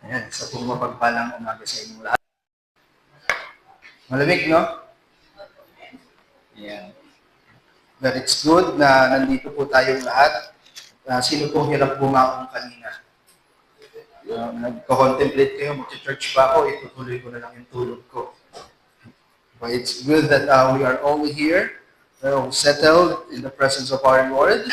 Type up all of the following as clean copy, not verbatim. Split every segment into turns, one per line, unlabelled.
Ayan, sa pong mapagpalang umaga sa inyong lahat. Malamig, no? Ayan. But it's good na nandito po tayong lahat. Sino pong hirap bumangon kanina? Nagko-contemplate kayo, mag-church ba ako, itutuloy ko na lang yung tulog ko. But it's good that we are all here, settled in the presence of our Lord.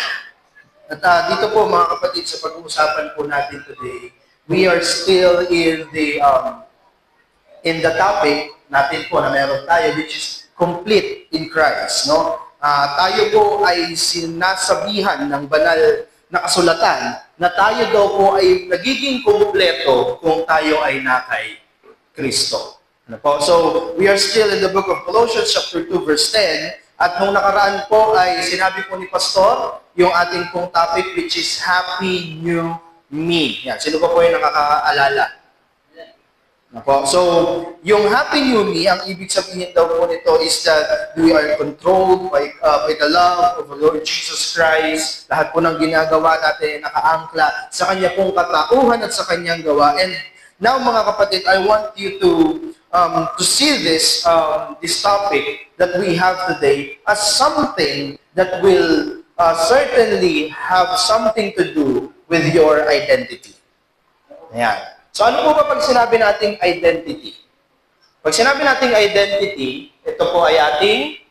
At dito po mga kapatid, sa pag-uusapan po natin today, we are still in the topic natin po na meron tayo, which is complete in Christ. No? Tayo po ay sinasabihan ng banal na kasulatan na tayo daw po ay nagiging kumpleto kung tayo ay nakay Kristo. Ano po? So, we are still in the book of Colossians chapter 2 verse 10 at nung nakaraan po ay sinabi po ni Pastor yung ating pong topic which is Happy New Me. Yan. Sino pa po yung nakakaalala? Ako. So, yung Happy New Me, ang ibig sabihin daw po nito is that we are controlled by the love of the Lord Jesus Christ. Lahat po ng ginagawa natin nakaangkla sa Kanya pong katauhan at sa Kanyang gawa. And now, mga kapatid, I want you to see this topic that we have today as something that will certainly have something to do with your identity. Ayan. So ano po ba pag sinabi nating identity? Pag sinabi nating identity, ito po ay ating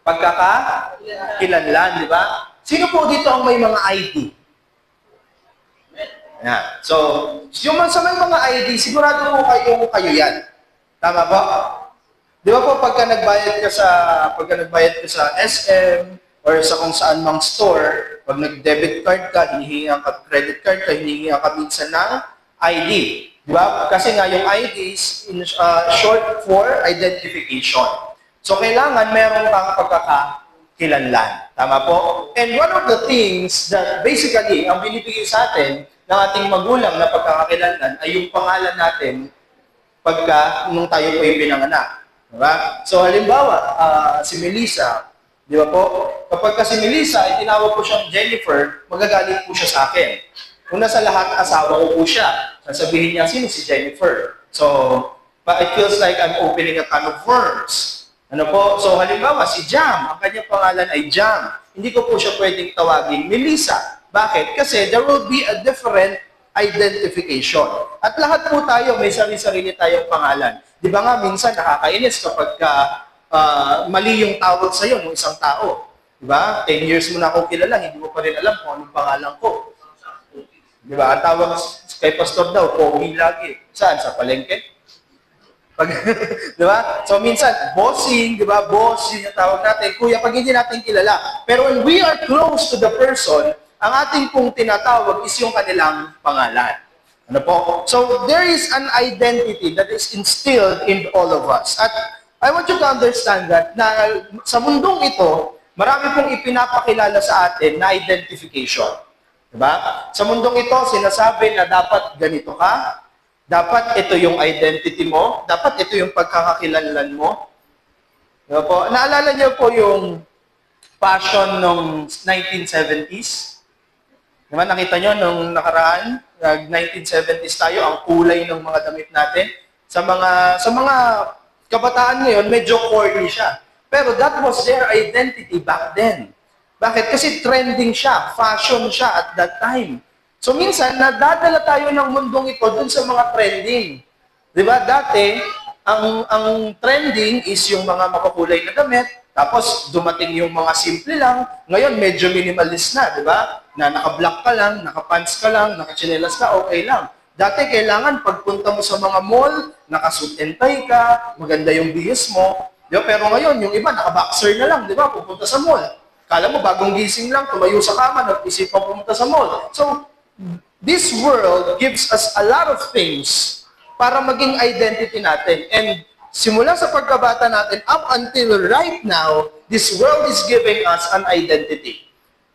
pagkakakilanlan, di ba? Sino po dito ang may mga ID? Ayan. So, yung sa may mga ID, sigurado po kayo yan. Tama ba? Di ba po pagka nagbayad ka sa SM or sa kung saan mang store, pag nag-debit card ka, hinihingi ka credit card ka, hinihingi ka minsan ng ID. Di ba? Kasi nga yung ID is short for identification. So, kailangan meron kang pagkakakilanlan. Tama po? And one of the things that basically, ang binibigay sa atin ng ating magulang na pagkakakilanlan ay yung pangalan natin nung tayo po yung pinanganak. Diba? So, halimbawa, si Melissa, di ba po? Kapag si Melissa, tinawag ko siyang Jennifer, magagaling po siya sa akin. Una sa lahat, asawa ko po siya. Sasabihin niya, sino si Jennifer? So, it feels like I'm opening a can of worms. Ano po? So, halimbawa, si Jam, ang kanyang pangalan ay Jam. Hindi ko po siya pwedeng tawagin Melissa. Bakit? Kasi there will be a different identification. At lahat po tayo, may sarili-sarili tayong pangalan. Di ba nga, minsan nakakainis kapag mali yung tawag sa'yo ng isang tao. Diba? 10 years mo na akong kilala, hindi mo pa rin alam kung anong pangalan ko. Diba? Ang tawag kay Pastor daw, Pogi lagi. Saan? Sa palengke? Diba? So minsan, bossing, diba? Boss, yun yung tawag natin. Kuya, pag hindi natin kilala. Pero when we are close to the person, ang ating pong tinatawag is yung kanilang pangalan. Ano po? So there is an identity that is instilled in all of us. At I want you to understand that na sa mundong ito, marami pong ipinapakilala sa atin na identification. Diba? Sa mundong ito, sinasabi na dapat ganito ka, dapat ito yung identity mo, dapat ito yung pagkakakilanlan mo. Diba po? Naalala niyo po yung fashion ng 1970s? Diba? Nakita niyo nung nakaraan, 1970s tayo, ang kulay ng mga damit natin. Sa mga kabataan ngayon, medyo corny siya. Pero that was their identity back then. Bakit? Kasi trending siya, fashion siya at that time. So minsan, nadadala tayo ng mundong ito dun sa mga trending. Di ba? Dati, ang trending is yung mga makukulay na damit, tapos dumating yung mga simple lang. Ngayon, medyo minimalist na, di ba? Na naka-black ka lang, naka-pants ka lang, naka-chinelas ka, okay lang. Dati, kailangan pagpunta mo sa mga mall, naka-suit and tie ka, maganda yung bihis mo. Diba? Pero ngayon, yung iba, naka-boxer na lang, di ba? Pupunta sa mall. Kala mo, bagong gising lang, tumayo sa kama, nag-isip pa pumunta sa mall. So, this world gives us a lot of things para maging identity natin. And simula sa pagkabata natin, up until right now, this world is giving us an identity.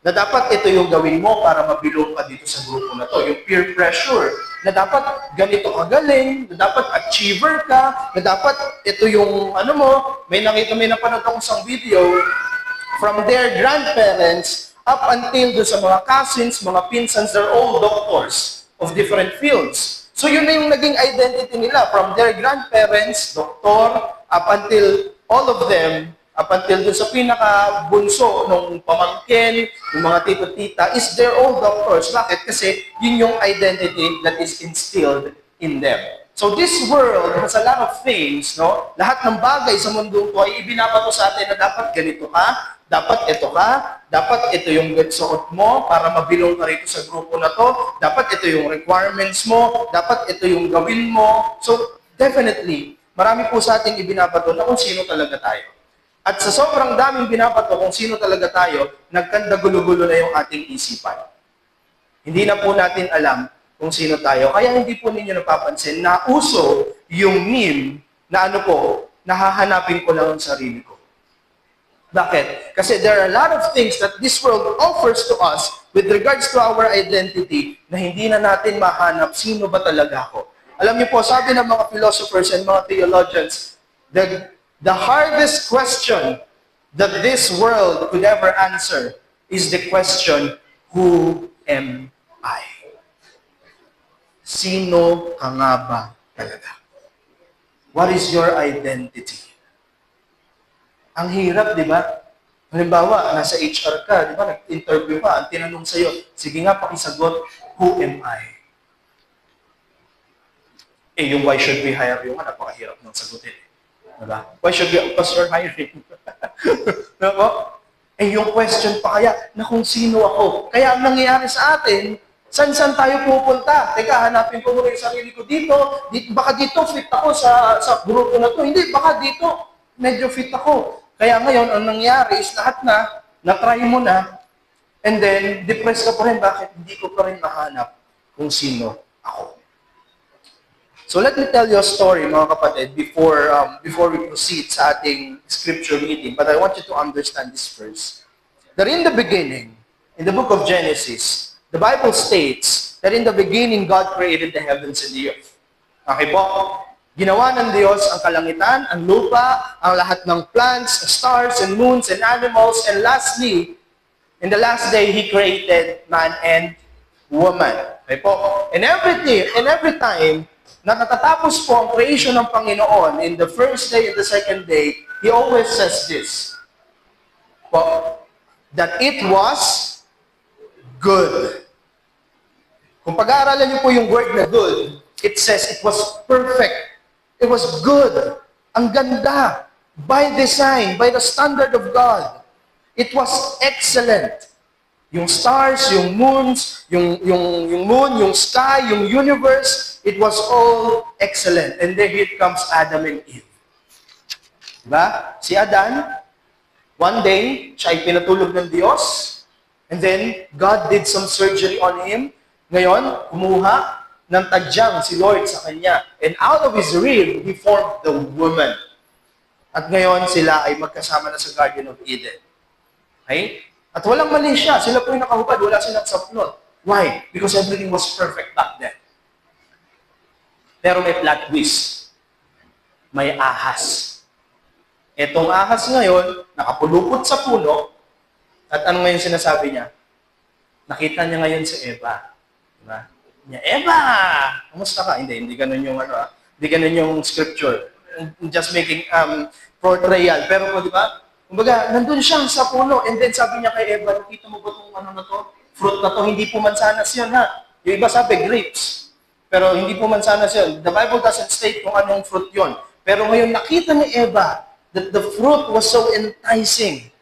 Na dapat ito yung gawin mo para mabilong ka dito sa grupo na to. Yung peer pressure. Na dapat ganito ka galing, na dapat achiever ka, na dapat ito yung may napanood akong isang video from their grandparents up until do sa mga cousins, mga pinsans, they're all doctors of different fields. So yun na yung naging identity nila from their grandparents, doktor, up until all of them, up until dun sa pinaka-bunso nung pamangkin, yung mga tito-tita, is they're all doctors. Bakit? Kasi yun yung identity that is instilled in them. So this world has a lot of things, no? Lahat ng bagay sa mundo ko ay ibinabato sa atin na dapat ganito ka, dapat ito ka, dapat ito yung suot mo para mabilong ka rito sa grupo na to, dapat ito yung requirements mo, dapat ito yung gawin mo. So definitely, marami po sa ating ibinabato na kung sino talaga tayo. At sa sobrang daming binabato kung sino talaga tayo, nagkanda-gulo-gulo na yung ating isipan. Hindi na po natin alam kung sino tayo. Kaya hindi po ninyo napapansin na uso yung meme na ano po, nahahanapin ko lang ang sarili ko. Bakit? Kasi there are a lot of things that this world offers to us with regards to our identity na hindi na natin mahanap sino ba talaga ako. Alam niyo po, sabi ng mga philosophers and mga theologians, the hardest question that this world could ever answer is the question, who am I? Sino ka nga ba talaga? What is your identity? Ang hirap, di ba? Halimbawa, nasa HR ka, di ba? Nag-interview ka, ang tinanong sa'yo, sige nga, pakisagot, who am I? Eh, yung why should we hire you nga, napakahirap ng sagutin. Diba? Why should we, because you're hiring? Diba? Eh, yung question pa kaya, na kung sino ako. Kaya ang nangyayari sa atin, saan tayo pupunta? Teka, hanapin ko muna yung sarili ko dito. Baka dito fit ako sa grupo na to. Hindi, baka dito medyo fit ako. Kaya ngayon, ang nangyayari is lahat na-try mo na, and then, depressed ka pa rin. Bakit? Hindi ko pa rin mahanap kung sino ako. So let me tell you a story, mga kapatid, before we proceed sa ating scripture reading. But I want you to understand this first. That in the beginning, in the book of Genesis, the Bible states that in the beginning, God created the heavens and the earth. Okay po? Ginawa ng Diyos ang kalangitan, ang lupa, ang lahat ng plants, stars, and moons, and animals, and lastly, in the last day, He created man and woman. Okay po? And every time na natatapos po ang creation ng Panginoon in the first day and the second day, He always says this, po, that it was good. Kung pag-aaralan niyo po yung word na good, it says it was perfect. It was good. Ang ganda. By design, by the standard of God. It was excellent. Yung stars, yung moons, yung moon, yung sky, yung universe, it was all excellent. And then here comes Adam and Eve. Diba? Si Adan, one day, siya ay pinatulog ng Diyos, and then God did some surgery on him. Ngayon, kumuha ng tadyang si Lord sa kanya. And out of his rib, He formed the woman. At ngayon, sila ay magkasama na sa Garden of Eden. Okay? At walang mali siya. Sila po yung nakahubad. Wala silang saplot. Why? Because everything was perfect back then. Pero may plot twist. May ahas. Etong ahas ngayon, nakapulupot sa puno. At ano ngayon sinasabi niya? Nakita niya ngayon si Eva. Diba? Niya, Eva! Kamusta ka? Hindi ganun yung hindi ganun yung scripture. Just making portrayal. Pero di ba? Kumbaga, nandun siya sa puno, and then sabi niya kay Eva, nakita mo ba itong na to? Fruit na to, hindi po mansanas yun, ha? Yung iba sabi, grapes. Pero hindi po mansanas yun. The Bible doesn't state kung anong fruit yun. Pero ngayon, nakita ni Eva that the fruit was so enticing.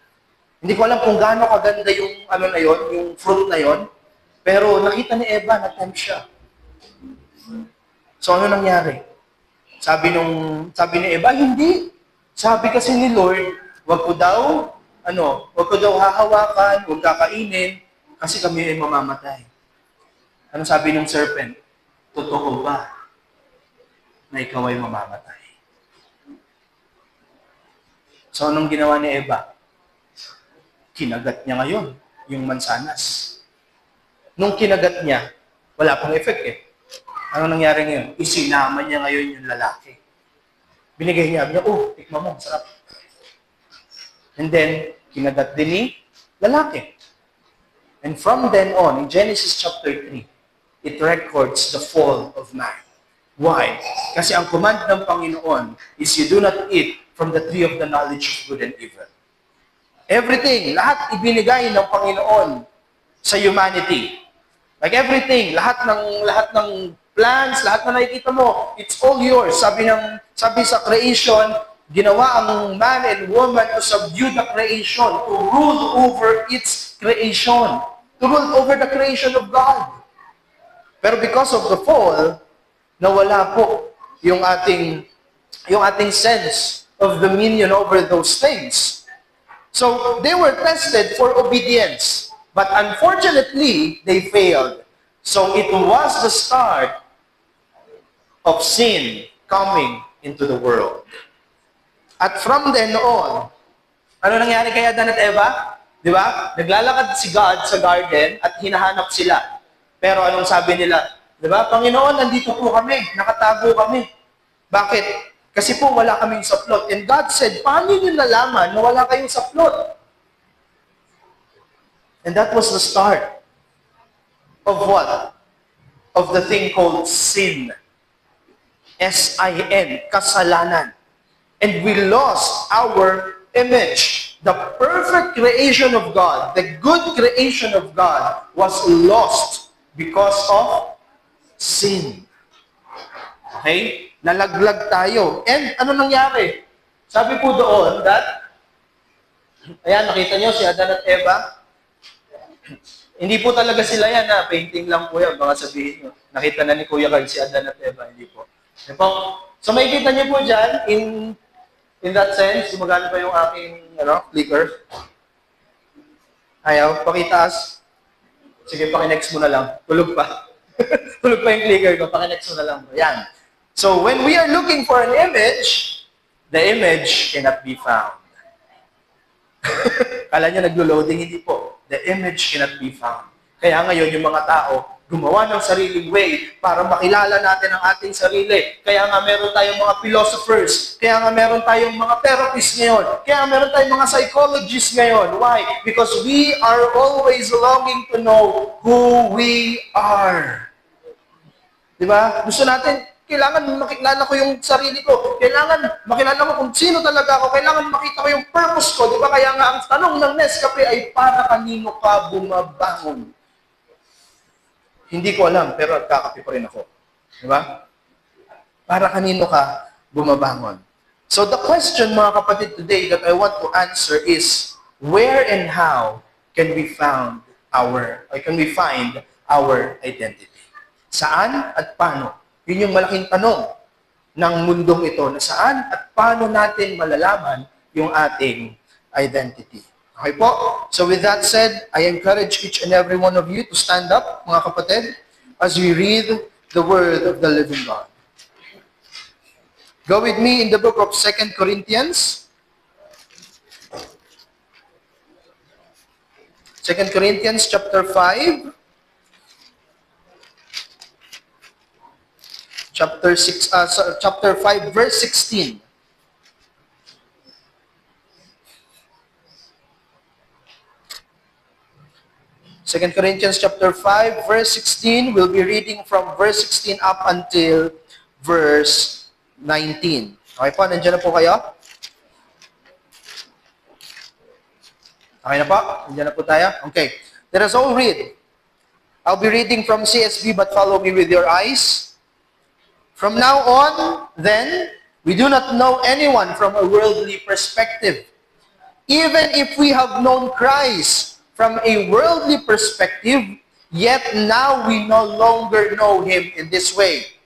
Hindi ko alam kung gaano kaganda yung yung fruit na yon. Pero nakita ni Eva, na-tempt siya. So ano nangyari? Sabi ni Eva, hindi. Sabi kasi ni Lord, wag ko daw hahawakan, wag kakainin, kasi kami ay mamamatay. Ano sabi ng serpent? Totoo ba na ikaw ay mamamatay? So anong ginawa ni Eva? Kinagat niya ngayon yung mansanas. Nung kinagat niya, wala pang effect eh. Ano nangyari ngayon? Isinama niya ngayon yung lalaki. Binigay niya, tikman mo, sarap. And then, kinagat din ni lalaki. And from then on, in Genesis chapter 3, it records the fall of man. Why? Kasi ang command ng Panginoon is you do not eat from the tree of the knowledge of good and evil. Everything, lahat ibinigay ng Panginoon sa humanity. Like everything, lahat ng plans, lahat na nakikita mo, it's all yours. Sabi sa creation, ginawa ang man and woman to subdue the creation, to rule over its creation, to rule over the creation of God. Pero because of the fall, nawala po yung ating sense of dominion over those things. So, they were tested for obedience. But unfortunately, they failed. So, it was the start of sin coming into the world. At from then on, ano nangyari kay Adan at Eva? Di ba? Naglalakad si God sa garden at hinahanap sila. Pero anong sabi nila? Di ba? Panginoon, nandito po kami. Nakatago kami. Bakit? Kasi po wala kaming saplot. And God said, paano nyo nalaman na wala kayong saplot? And that was the start of what? Of the thing called sin. S-I-N, kasalanan. And we lost our image. The perfect creation of God, the good creation of God was lost because of sin. Okay? Nalaglag tayo. And ano nangyari? Sabi po doon that, ayan, nakita nyo si Adan at Eva? Hindi po talaga sila yan, ha? Painting lang po yan, baka sabihin nyo. Nakita na ni Kuya Carl si Adan at Eva, hindi po. So makikita nyo po dyan, in that sense, gumagana pa yung aking clicker. Ayaw, pakitaas. Sige, pakinext mo na lang. Tulog pa. Tulog pa yung clicker ko, pakinext mo na lang. Yan. So, when we are looking for an image, the image cannot be found. Kala nyo naglo-loading, hindi po. The image cannot be found. Kaya ngayon, yung mga tao, gumawa ng sariling way para makilala natin ang ating sarili. Kaya nga meron tayong mga philosophers. Kaya nga meron tayong mga therapists ngayon. Kaya nga meron tayong mga psychologists ngayon. Why? Because we are always longing to know who we are. Diba? Gusto natin, kailangan makilala ko yung sarili ko. Kailangan makilala ko kung sino talaga ako. Kailangan makita ko yung purpose ko. Diba? Kaya nga ang tanong ng Nescafe ay para kanino ka bumabangon? Hindi ko alam, pero nagkakape pa rin ako. Diba? Para kanino ka bumabangon? So the question, mga kapatid, today that I want to answer is, where and how can we find our identity? Saan at paano? Yun yung malaking tanong ng mundong ito, na saan at paano natin malalaman yung ating identity. Okay po? So with that said, I encourage each and every one of you to stand up, mga kapatid, as we read the Word of the living God. Go with me in the book of 2 Corinthians. 2 Corinthians chapter 5. Chapter 5, verse 16. Second Corinthians chapter 5, verse 16. We'll be reading from verse 16 up until verse 19. Okay po, nandiyan na po kayo? Okay na po? Nandiyan na po tayo? Okay. Let us all read. I'll be reading from CSB, but follow me with your eyes. From now on, then, we do not know anyone from a worldly perspective. Even if we have known Christ from a worldly perspective, yet now we no longer know Him in this way.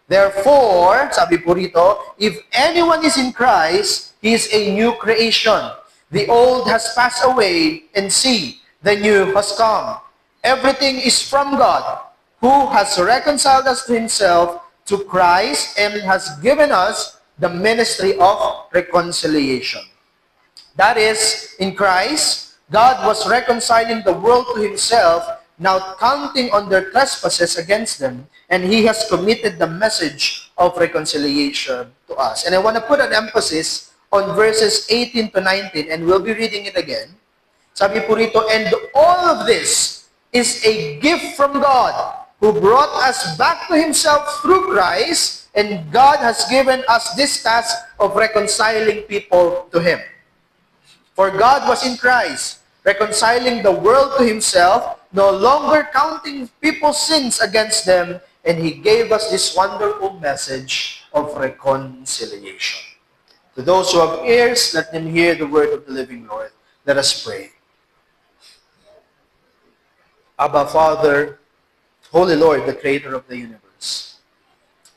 Therefore, sabi po rito, if anyone is in Christ, he is a new creation. The old has passed away, and see, the new has come. Everything is from God, who has reconciled us to Himself, to Christ, and has given us the ministry of reconciliation. That is, in Christ, God was reconciling the world to Himself, now counting on their trespasses against them, and He has committed the message of reconciliation to us. And I want to put an emphasis on verses 18 to 19, and we'll be reading it again. Sabi po rito, and all of this is a gift from God, who brought us back to Himself through Christ, and God has given us this task of reconciling people to Him. For God was in Christ, reconciling the world to Himself, no longer counting people's sins against them, and He gave us this wonderful message of reconciliation. To those who have ears, let them hear the word of the living Lord. Let us pray. Abba, Father, Holy Lord, the Creator of the universe.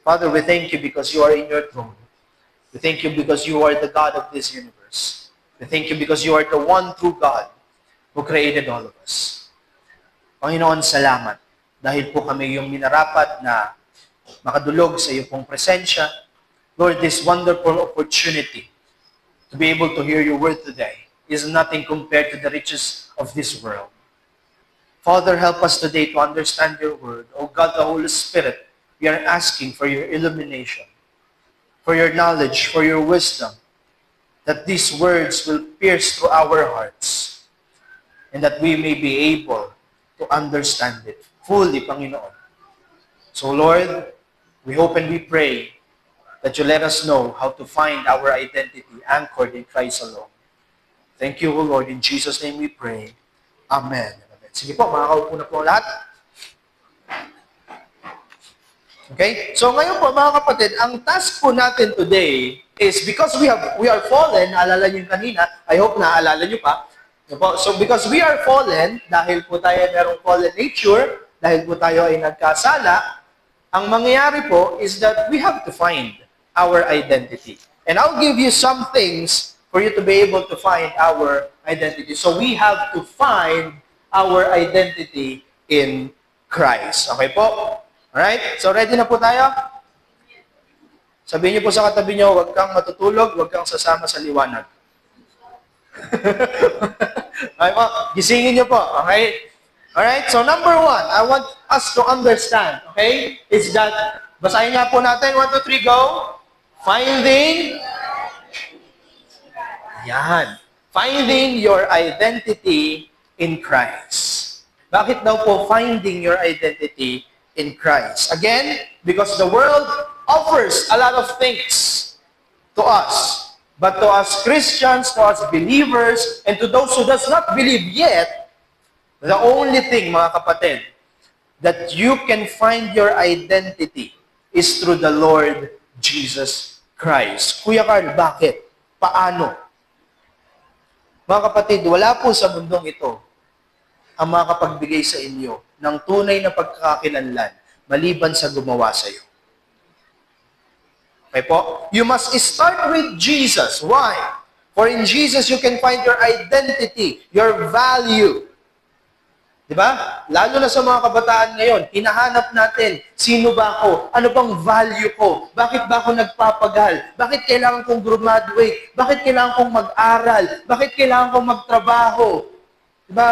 Father, we thank you because you are in your throne. We thank you because you are the God of this universe. We thank you because you are the one true God who created all of us. Panginoon, salamat. Dahil po kami yung minarapat na makadulog sa iyo pong presensya. Lord, this wonderful opportunity to be able to hear your word today is nothing compared to the riches of this world. Father, help us today to understand your word. O God, the Holy Spirit, we are asking for your illumination, for your knowledge, for your wisdom, that these words will pierce through our hearts and that we may be able to understand it fully, Panginoon. So, Lord, we hope and we pray that you let us know how to find our identity anchored in Christ alone. Thank you, O Lord. In Jesus' name we pray. Amen. Sige po, makakaupo na po lahat. Okay? So ngayon po, mga kapatid, ang task po natin today is because we are fallen, naalala niyo kanina, I hope naalala niyo pa. So because we are fallen, dahil po tayo merong fallen nature, dahil po tayo ay nagkasala, ang mangyayari po is that we have to find our identity. And I'll give you some things for you to be able to find our identity. So we have to find our identity in Christ. Okay po? Alright? So ready na po tayo? Sabihin niyo po sa katabi niyo, huwag kang matutulog, huwag kang sasama sa liwanag. Okay po? Gisingin niyo po. Okay? Alright? So number one, I want us to understand, okay, is that, basahin nga po natin, 1, 2, 3, go. Finding, yan. Finding your identity in Christ. Bakit daw po finding your identity in Christ? Again, because the world offers a lot of things to us. But to us Christians, to us believers, and to those who does not believe yet, the only thing, mga kapatid, that you can find your identity is through the Lord Jesus Christ. Kuya Carl, bakit? Paano? Mga kapatid, wala po sa mundong ito ang makapagbigay sa inyo ng tunay na pagkakakilanlan maliban sa gumawa sa iyo. Okay po? You must start with Jesus. Why? For in Jesus, you can find your identity, your value. Diba? Lalo na sa mga kabataan ngayon, hinahanap natin, sino ba ako? Ano bang value ko? Bakit ba ako nagpapagal? Bakit kailangan kong graduate? Bakit kailangan kong mag-aral? Bakit kailangan kong magtrabaho? Diba?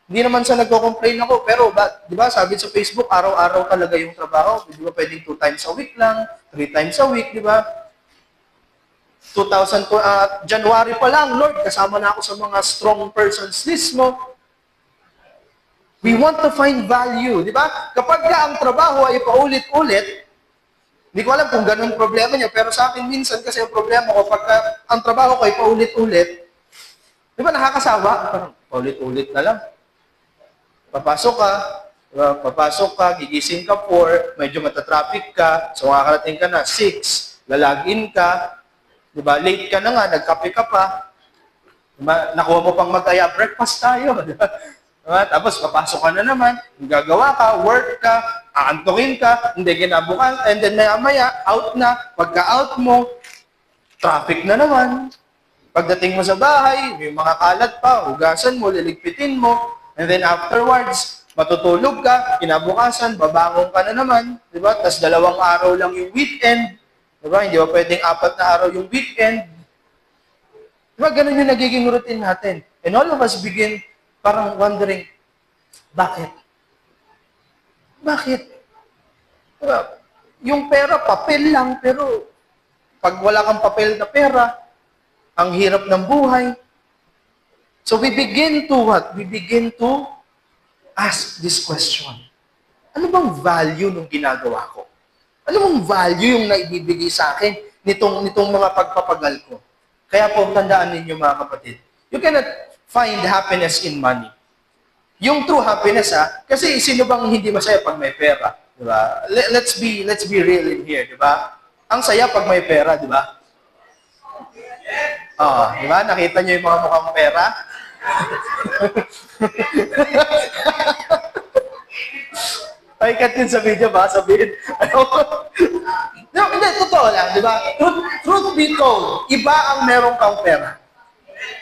Hindi naman sa nagko-complain ako, pero di ba, sabi sa Facebook, araw-araw talaga yung trabaho. Di ba pwedeng 2 times a week lang, 3 times a week, di ba? January pa lang, Lord, kasama na ako sa mga strong persons list mo. We want to find value, di ba? Kapag ang trabaho ay paulit-ulit, hindi ko alam kung ganun problema niya, pero sa akin minsan kasi ang problema ko, pagka ang trabaho ko ay paulit-ulit, di ba nakakasawa? Parang paulit-ulit na lang. Papasok ka, gigising ka 4, medyo matatraffic ka, so makakarating ka na 6, lalagin ka, di ba? Late ka na nga, nagkape ka pa, diba? Nakuha mo pang mag-aya, breakfast tayo, di ba? Diba? Tapos papasok ka na naman, gagawa ka, work ka, aantukin ka, hindi kinabukan, and then maya-maya, out na, pagka-out mo, traffic na naman. Pagdating mo sa bahay, may mga kalat pa, hugasan mo, liligpitin mo, and then afterwards, matutulog ka, kinabukasan, babangon ka na naman, di ba? Tapos 2 araw lang yung weekend, di ba? Hindi ba pwedeng 4 na araw yung weekend? Di ba? Ganun yung nagiging routine natin. And all of us begin parang wondering, bakit? Bakit? Diba? Yung pera, papel lang, pero pag wala kang papel na pera, ang hirap ng buhay. So we begin to what? We begin to ask this question. ano bang value nung ginagawa ko? Ano bang value yung naibibigay sa akin nitong mga pagpapagal ko? Kaya po, tandaan ninyo mga kapatid, you cannot find happiness in money. Yung true happiness, kasi sino bang hindi masaya pag may pera? Diba? Let's be real in here, diba? Ang saya pag may pera, diba? Diba? Nakita niyo yung mga mukhang pera? Ay, cut yun sa video ba? Sabihin. No, hindi, totoo lang, di ba? Truth be told, iba ang meron kang pera.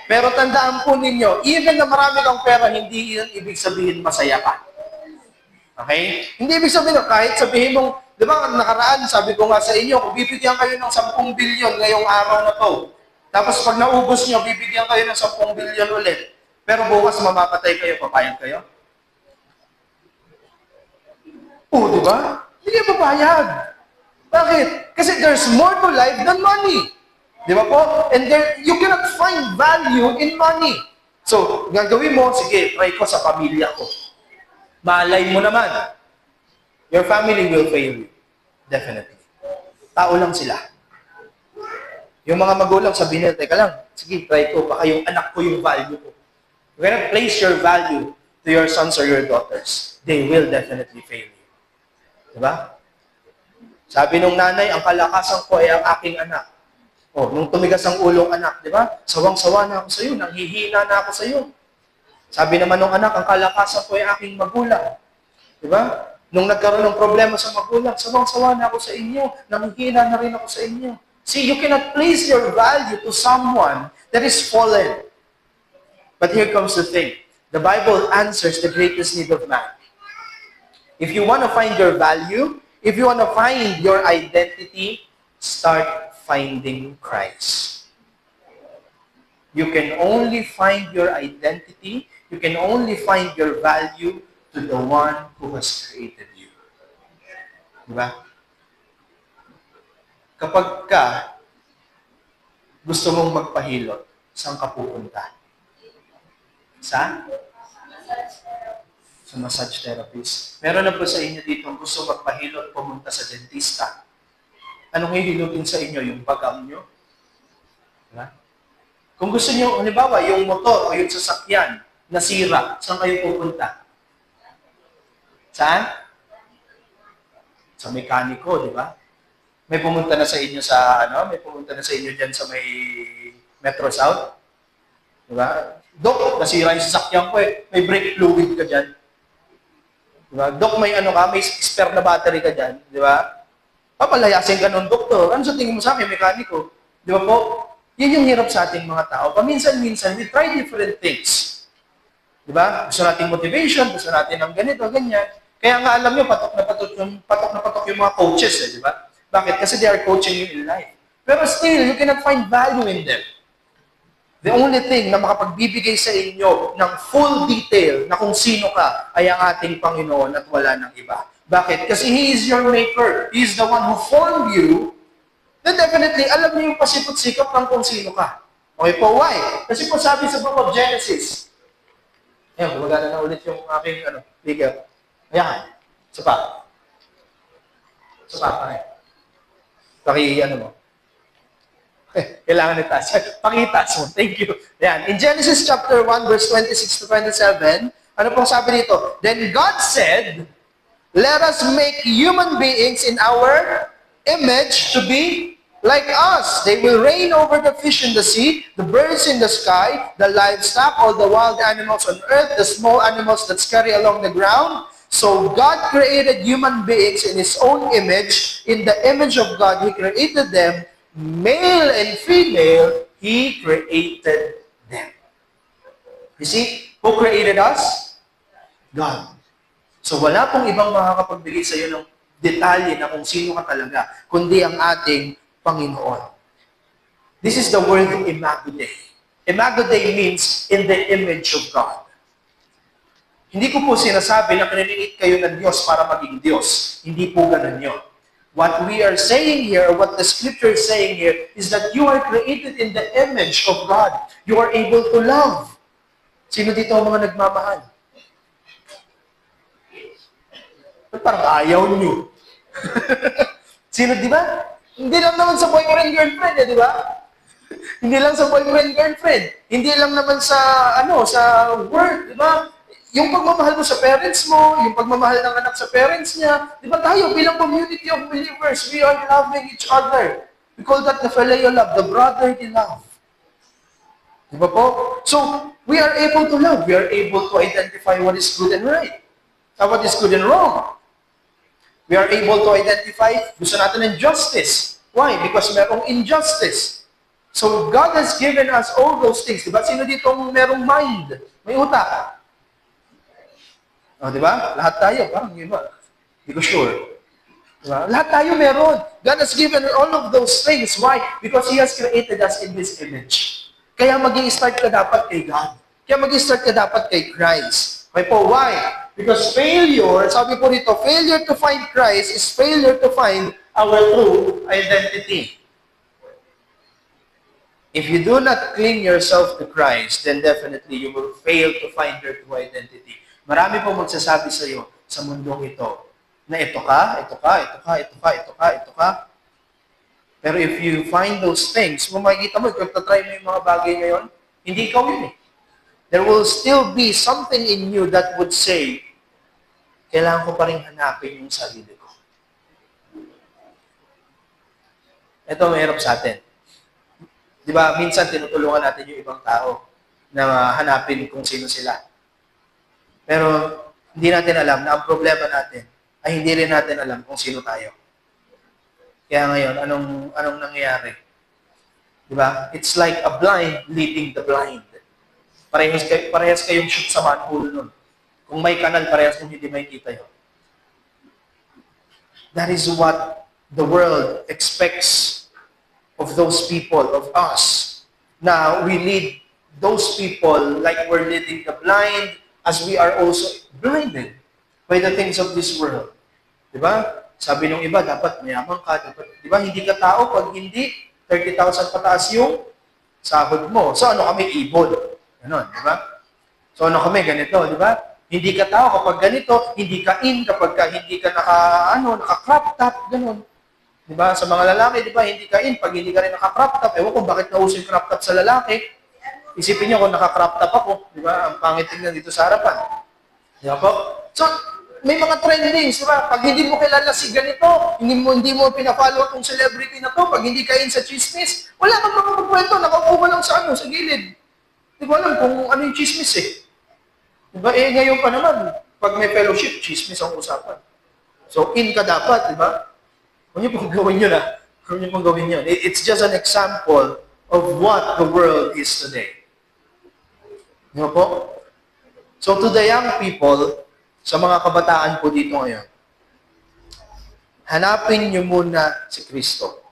Pero tandaan po ninyo, even na marami kang pera, hindi yun ibig sabihin masaya ka. Okay? Hindi ibig sabihin, kahit sabihin mong, di ba, nakaraan, sabi ko nga sa inyo, kung bibigyan kayo ng 10 bilyon ngayong araw na to, tapos pag naubos nyo, bibigyan kayo ng 10 bilyon ulit, pero bukas mamapatay kayo, papayag kayo? Di ba? Hindi kayo papayag. Bakit? Kasi there's more to life than money. Di ba po? And there, you cannot find value in money. So, gagawin mo, sige, try ko sa pamilya ko. Malay mo naman, your family will fail you. Definitely. Tao lang sila. Yung mga magulang sabihin nila, teka lang, sige, try ko, baka yung anak ko yung value ko. You cannot place your value to your sons or your daughters. They will definitely fail you. Diba? Sabi nung nanay, ang kalakasan ko ay ang aking anak. Nung tumigas ang ulong anak, di ba? Sawang-sawa na ako sa iyo, nanghihina na ako sa iyo. Sabi naman nung anak, ang kalakasan ko ay aking magulang. Di ba? Nung nagkaroon ng problema sa magulang, sawang-sawa na ako sa inyo, nanghihina na rin ako sa inyo. See, you cannot place your value to someone that is fallen. But here comes the thing. The Bible answers the greatest need of man. If you want to find your value, if you want to find your identity, start finding Christ. You can only find your identity, you can only find your value to the one who has created you. Diba? Kapag gusto mong magpahilot, saan ka pupunta? Sa massage therapist. Meron na po sa inyo dito gusto magpahilot, pumunta sa dentista. Anong hihilutin sa inyo? Yung bagam nyo? Diba? Kung gusto nyo, halimbawa, yung motor o yung sasakyan, nasira, saan kayo pupunta? Saan? Sa mekaniko, di ba? May pumunta na sa inyo may pumunta na sa inyo dyan sa may Metro South? Di ba? Dok, nasira yung sasakyan ko may brake fluid ka dyan. Diba? Dok, may may spare na battery ka dyan, di ba? Papalayasin ka ng doktor. Ano sa tingin mo sa akin, mekaniko? Di ba po? Yun yung hirap sa ating mga tao. Paminsan-minsan, we try different things. Di ba? Gusto natin motivation, gusto natin ng ganito, ganyan. Kaya nga alam nyo, patok na patok yung mga coaches, di ba? Bakit? Kasi they are coaching you in life. Pero still, you cannot find value in them. The only thing na makapagbibigay sa inyo ng full detail na kung sino ka ay ang ating Panginoon at wala ng iba. Bakit? Kasi He is your maker. He is the one who formed you. Then definitely, alam niyo yung pasipot-sikap ng kung sino ka. Okay po, why? Kasi po sabi sa book of Genesis. Ayan, gumagana na ulit yung aking figure. Ayan, isa pa. Mo. Kailangan itaas. Pakitaas mo. Thank you. Yan. In Genesis chapter 1, verse 26 to 27, ano pong sabi dito? Then God said, let us make human beings in our image to be like us. They will reign over the fish in the sea, the birds in the sky, the livestock, all the wild animals on earth, the small animals that scurry along the ground. So God created human beings in His own image. In the image of God, He created them. Male and female, He created them. You see, who created us? God. So wala pong ibang makakapagbigay sa iyo ng detalye na kung sino ka talaga, kundi ang ating Panginoon. This is the word Imago Dei. Imago Dei means in the image of God. Hindi ko po sinasabi na kiniliit kayo ng Diyos para maging Diyos. Hindi po ganun yun. What we are saying here, what the scripture is saying here, is that you are created in the image of God. You are able to love. Sino dito ang mga nagmamahal? Parang ayaw nyo. Sino, di ba? Hindi lang naman sa boyfriend-girlfriend, di ba? Hindi lang sa boyfriend-girlfriend. Hindi lang naman sa, sa work, di ba? Yung pagmamahal mo sa parents mo, yung pagmamahal ng anak sa parents niya, di ba tayo bilang community of believers, we are loving each other. We call that the phileo love, the brotherly love. Di ba po? So, we are able to love. We are able to identify what is good and right. What is good and wrong. We are able to identify, gusto natin ng justice. Why? Because merong injustice. So, God has given us all those things. Diba? Sino dito merong mind? May utak. O, diba? Lahat tayo. Parang yun ba? Hindi ko sure. Diba? Lahat tayo meron. God has given all of those things. Why? Because He has created us in His image. Kaya mag-i-start ka dapat kay God. Kaya mag-i-start ka dapat kay Christ. Okay po, why? Because failure, sabi po dito, failure to find Christ is failure to find our true identity. If you do not cling yourself to Christ, then definitely you will fail to find your true identity. Marami po magsasabi sa iyo sa mundong ito, na ito ka, ito ka, ito ka, ito ka, ito ka, ito ka. Pero if you find those things, kung makikita mo, kung tatry mo yung mga bagay ngayon, hindi ikaw yun eh. There will still be something in you that would say, kailangan ko pa rin hanapin yung sarili ko. Ito mahirap sa atin. Di ba, minsan tinutulungan natin yung ibang tao na hanapin kung sino sila. Pero hindi natin alam na ang problema natin ay hindi rin natin alam kung sino tayo. Kaya ngayon, anong nangyayari? Di ba? It's like a blind leading the blind. Parehas kayong shoot sa manhole nun. Kung may kanal, parehas kung hindi makikita yun. That is what the world expects of those people, of us. Now, we lead those people like we're leading the blind as we are also blinded by the things of this world. Diba? Sabi nung iba, dapat mayaman ka. Dapat, diba? Hindi ka tao pag hindi 30,000 pataas yung sahod mo. So, ano kami? Ibon. Ganon, diba? So, ano kami? Ganito, diba? Hindi ka tao kapag ganito, hindi ka in kapag hindi ka naka-crop top, gano'n. Diba? Sa mga lalaki, diba, hindi ka in pag hindi ka rin naka-crop top. Ewan kung bakit nauso yung crop top sa lalaki. Isipin niyo kung naka-crop top ako, diba? Ang pangit tingnan dito sa harapan. Diba po? So, may mga trendings, diba? Pag hindi mo kilala si ganito, hindi mo pina-follow itong celebrity na to, pag hindi ka in sa chismis, wala kang makapagkwento, nakaupo lang sa gilid. Di ko alam kung ano yung chismis eh. Diba? Eh, ngayon pa naman, pag may fellowship, chismis ang usapan. So, in ka dapat, di ba? Huwag niyo pong gawin yun, ha? Huwag niyo pong gawin yun. It's just an example of what the world is today. Di ba po? So, to the young people, sa mga kabataan po dito ngayon, hanapin niyo muna si Kristo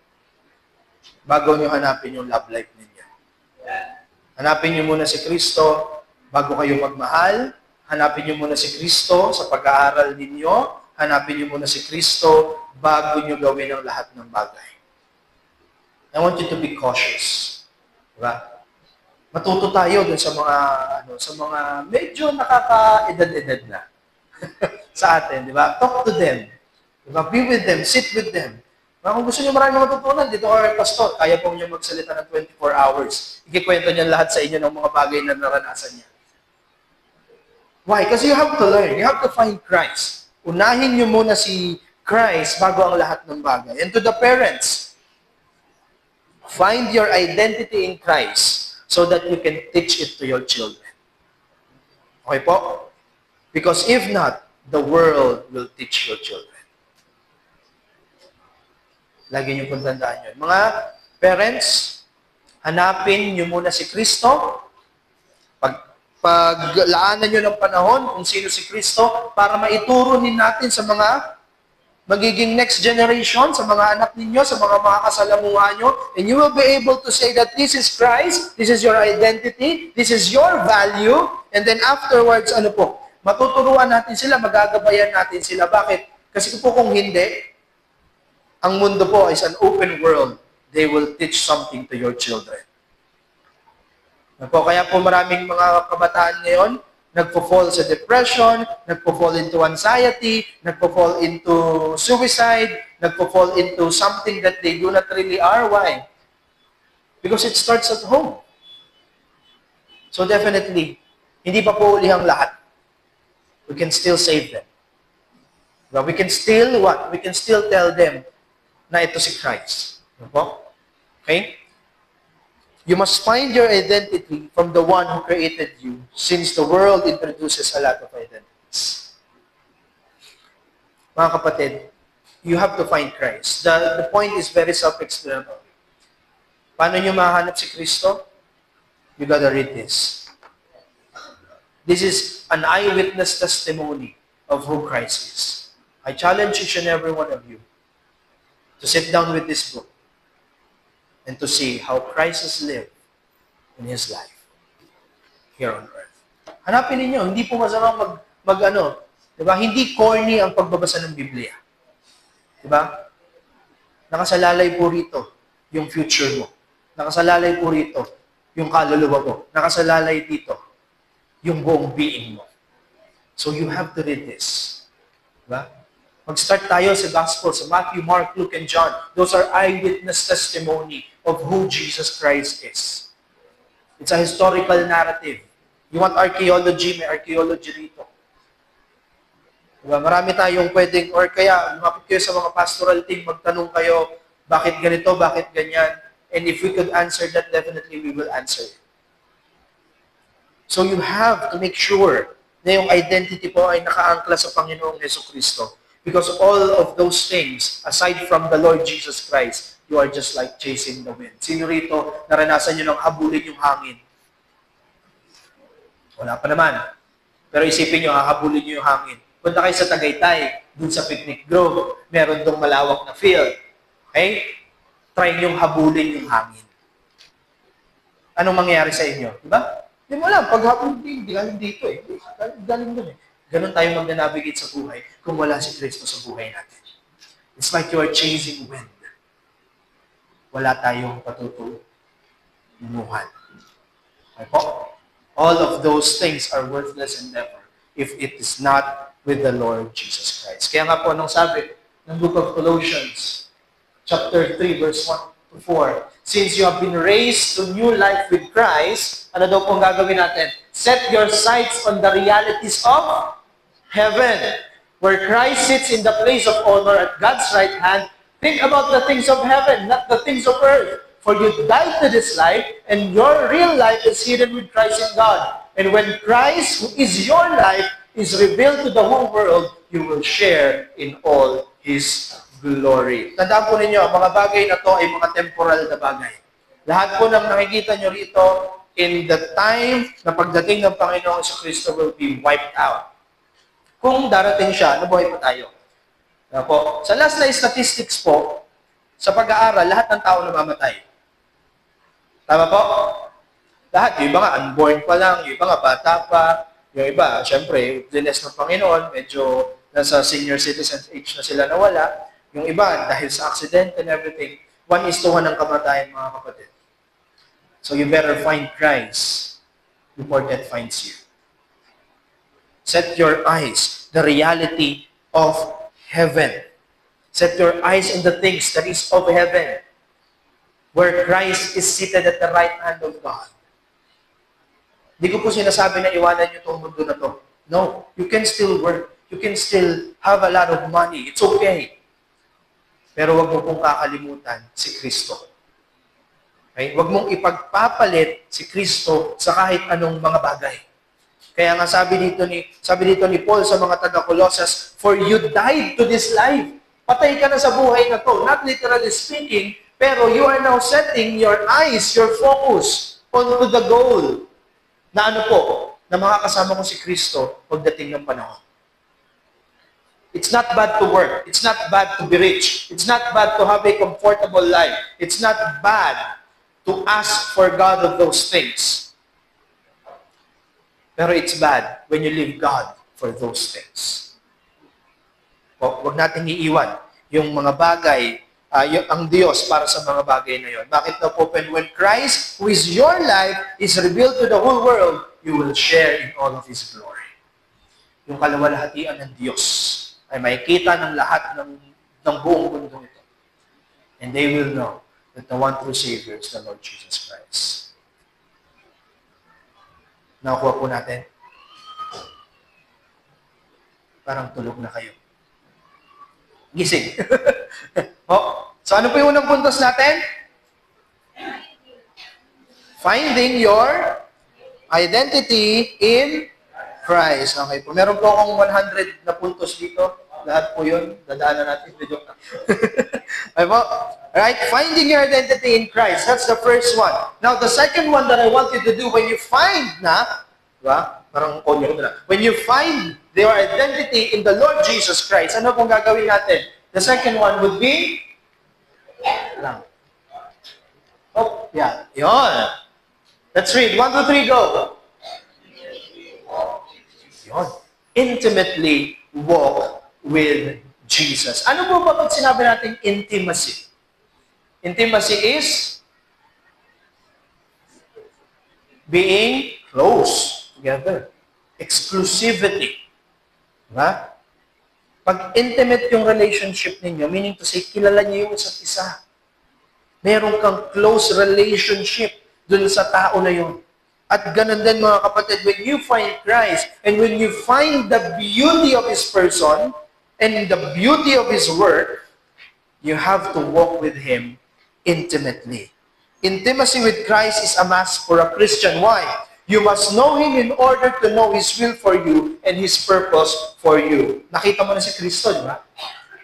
bago niyo hanapin yung love life ninyo. Hanapin niyo muna si Kristo bago kayo magmahal, hanapin niyo muna si Kristo sa pag-aaral ninyo, hanapin niyo muna si Kristo bago niyo gawin ang lahat ng bagay. I want you to be cautious. Diba? Matuto tayo dun sa mga medyo nakaka-edad-edad na sa atin, di ba? Talk to them. Diba? Be with them, sit with them. Kung gusto niyo maraming matutunan, dito kay Pastor, kaya po niyo magsalita ng 24 hours. Ikikwento niya lahat sa inyo ng mga bagay na naranasan niya. Why? Because you have to learn. You have to find Christ. Unahin niyo muna si Christ bago ang lahat ng bagay. And to the parents, find your identity in Christ so that you can teach it to your children. Okay po? Because if not, the world will teach your children. Lagi niyo pong tandaan yun. Mga parents, hanapin niyo muna si Kristo. Paglaanan niyo ng panahon kung sino si Kristo para maituro din natin sa mga magiging next generation, sa mga anak ninyo, sa mga makakasalamuha nyo, and you will be able to say that this is Christ, this is your identity, this is your value, and then afterwards, matuturuan natin sila, magagabayan natin sila. Bakit? Kasi po kung hindi, ang mundo po is an open world. They will teach something to your children. Kaya po maraming mga kabataan ngayon, nagpo-fall sa depression, nagpo-fall into anxiety, nagpo-fall into suicide, nagpo-fall into something that they do not really are. Why? Because it starts at home. So definitely, hindi pa po uli ang lahat. We can still save them. But we can still what? We can still tell them na ito si Christ. Ano po? Okay? You must find your identity from the one who created you, since the world introduces a lot of identities. Mga kapatid, you have to find Christ. The point is very self-explanatory. Paano nyo mahanap si Kristo? You gotta read this. This is an eyewitness testimony of who Christ is. I challenge each and every one of you to sit down with this book and to see how Christ has lived in His life here on earth. Hanapin ninyo, hindi po masama diba? Hindi corny ang pagbabasa ng Biblia. Diba? Nakasalalay po rito yung future mo. Nakasalalay po rito yung kaluluwa mo. Nakasalalay dito yung buong being mo. So you have to read this. Diba? Mag-start tayo sa Gospel, sa Matthew, Mark, Luke, and John. Those are eyewitness testimony of who Jesus Christ is. It's a historical narrative. You want archaeology, may archaeology rito. Diba? Marami tayong pwedeng, or kaya, lumapit kayo sa mga pastoral team, magtanong kayo, bakit ganito, bakit ganyan? And if we could answer that, definitely we will answer it. So you have to make sure na yung identity po ay nakaangkla sa Panginoong Jesucristo. Because all of those things, aside from the Lord Jesus Christ, you are just like chasing the wind. Sino rito, naranasan nyo ng habulin yung hangin? Wala pa naman. Pero isipin nyo, hahabulin nyo yung hangin. Punta kayo sa Tagaytay, dun sa picnic grove, meron dong malawak na field. Okay? Try nyo habulin yung hangin. Anong mangyayari sa inyo? Diba? Hindi mo alam, pag habulin, hindi galing dito eh. Galing dun eh. Ganon tayo mag-navigate sa buhay kung wala si Kristo sa buhay natin. It's like you are chasing wind. Wala tayong patutunguhan. Okay po? All of those things are worthless endeavor if it is not with the Lord Jesus Christ. Kaya nga po, anong sabi ng Book of Colossians, chapter 3, verse 1 to 4, since you have been raised to new life with Christ, ano daw pong gagawin natin? Set your sights on the realities of heaven, where Christ sits in the place of honor at God's right hand. Think about the things of heaven, not the things of earth. For you died to this life, and your real life is hidden with Christ in God. And when Christ, who is your life, is revealed to the whole world, you will share in all His glory. Tandaan po ninyo, mga bagay na to ay mga temporal na bagay. Lahat po ng nakikita nyo rito, in the time na pagdating ng Panginoong Jesucristo will be wiped out. Kung darating siya, nabuhay pa tayo. Po, sa last na statistics po, sa pag-aaral, lahat ng tao namamatay. Tama po? Lahat. Yung iba nga, unborn pa lang, yung iba nga, bata pa, yung iba, syempre, blessed ng Panginoon, medyo nasa senior citizen age na sila nawala. Yung iba, dahil sa accident and everything, 1:1 ang kamatayan, mga kapatid. So you better find Christ before death finds you. Set your eyes, the reality of heaven. Set your eyes on the things that is of heaven, where Christ is seated at the right hand of God. Hindi ko po sinasabi na iwanan niyo itong mundo na to. No, you can still work. You can still have a lot of money. It's okay. Pero wag mo pong kakalimutan si Kristo. Okay? Wag mong ipagpapalit si Kristo sa kahit anong mga bagay. Kaya nga sabi dito ni Paul sa mga taga-Colossus, for you died to this life. Patay ka na sa buhay na to. Not literally speaking, pero you are now setting your eyes, your focus onto the goal. Na ano po? Na makakasama ko si Kristo pagdating ng panahon. It's not bad to work. It's not bad to be rich. It's not bad to have a comfortable life. It's not bad to ask for God of those things. Pero it's bad when you leave God for those things. Huwag natin iiwan yung mga bagay, ang Diyos para sa mga bagay na yon. Bakit na po? When Christ, who is your life, is revealed to the whole world, you will share in all of His glory. Yung kaluwalhatian ng Diyos ay makikita ng lahat ng buong mundo ito. And they will know that the one true Savior is the Lord Jesus Christ. Nakuha po natin. Parang tulog na kayo. Gising. So ano po yung unang puntos natin? Finding your identity in Christ. Okay po. Meron po akong 100 na puntos dito. Lahat po yun. Dadaanan natin. Joke na. Okay po. Alright? Finding your identity in Christ. That's the first one. Now, the second one that I want you to do when you find na, diba? Parang konyo ko na. When you find your identity in the Lord Jesus Christ, ano pong gagawin natin? The second one would be, lang. Oh, yeah. Yun. Let's read. 1, 2, 3, go. Yun. Intimately walk with Jesus. Ano po ba pag sinabi natin intimacy? Intimacy is being close together. Exclusivity. Diba? Pag intimate yung relationship ninyo, meaning to say, kilala niyo yung isa't isa. Meron kang close relationship dun sa tao na yun. At ganun din mga kapatid, when you find Christ, and when you find the beauty of His person, and the beauty of His work, you have to walk with Him intimately. Intimacy with Christ is a must for a Christian. Why? You must know Him in order to know His will for you and His purpose for you. Nakita mo na si Kristo, di ba?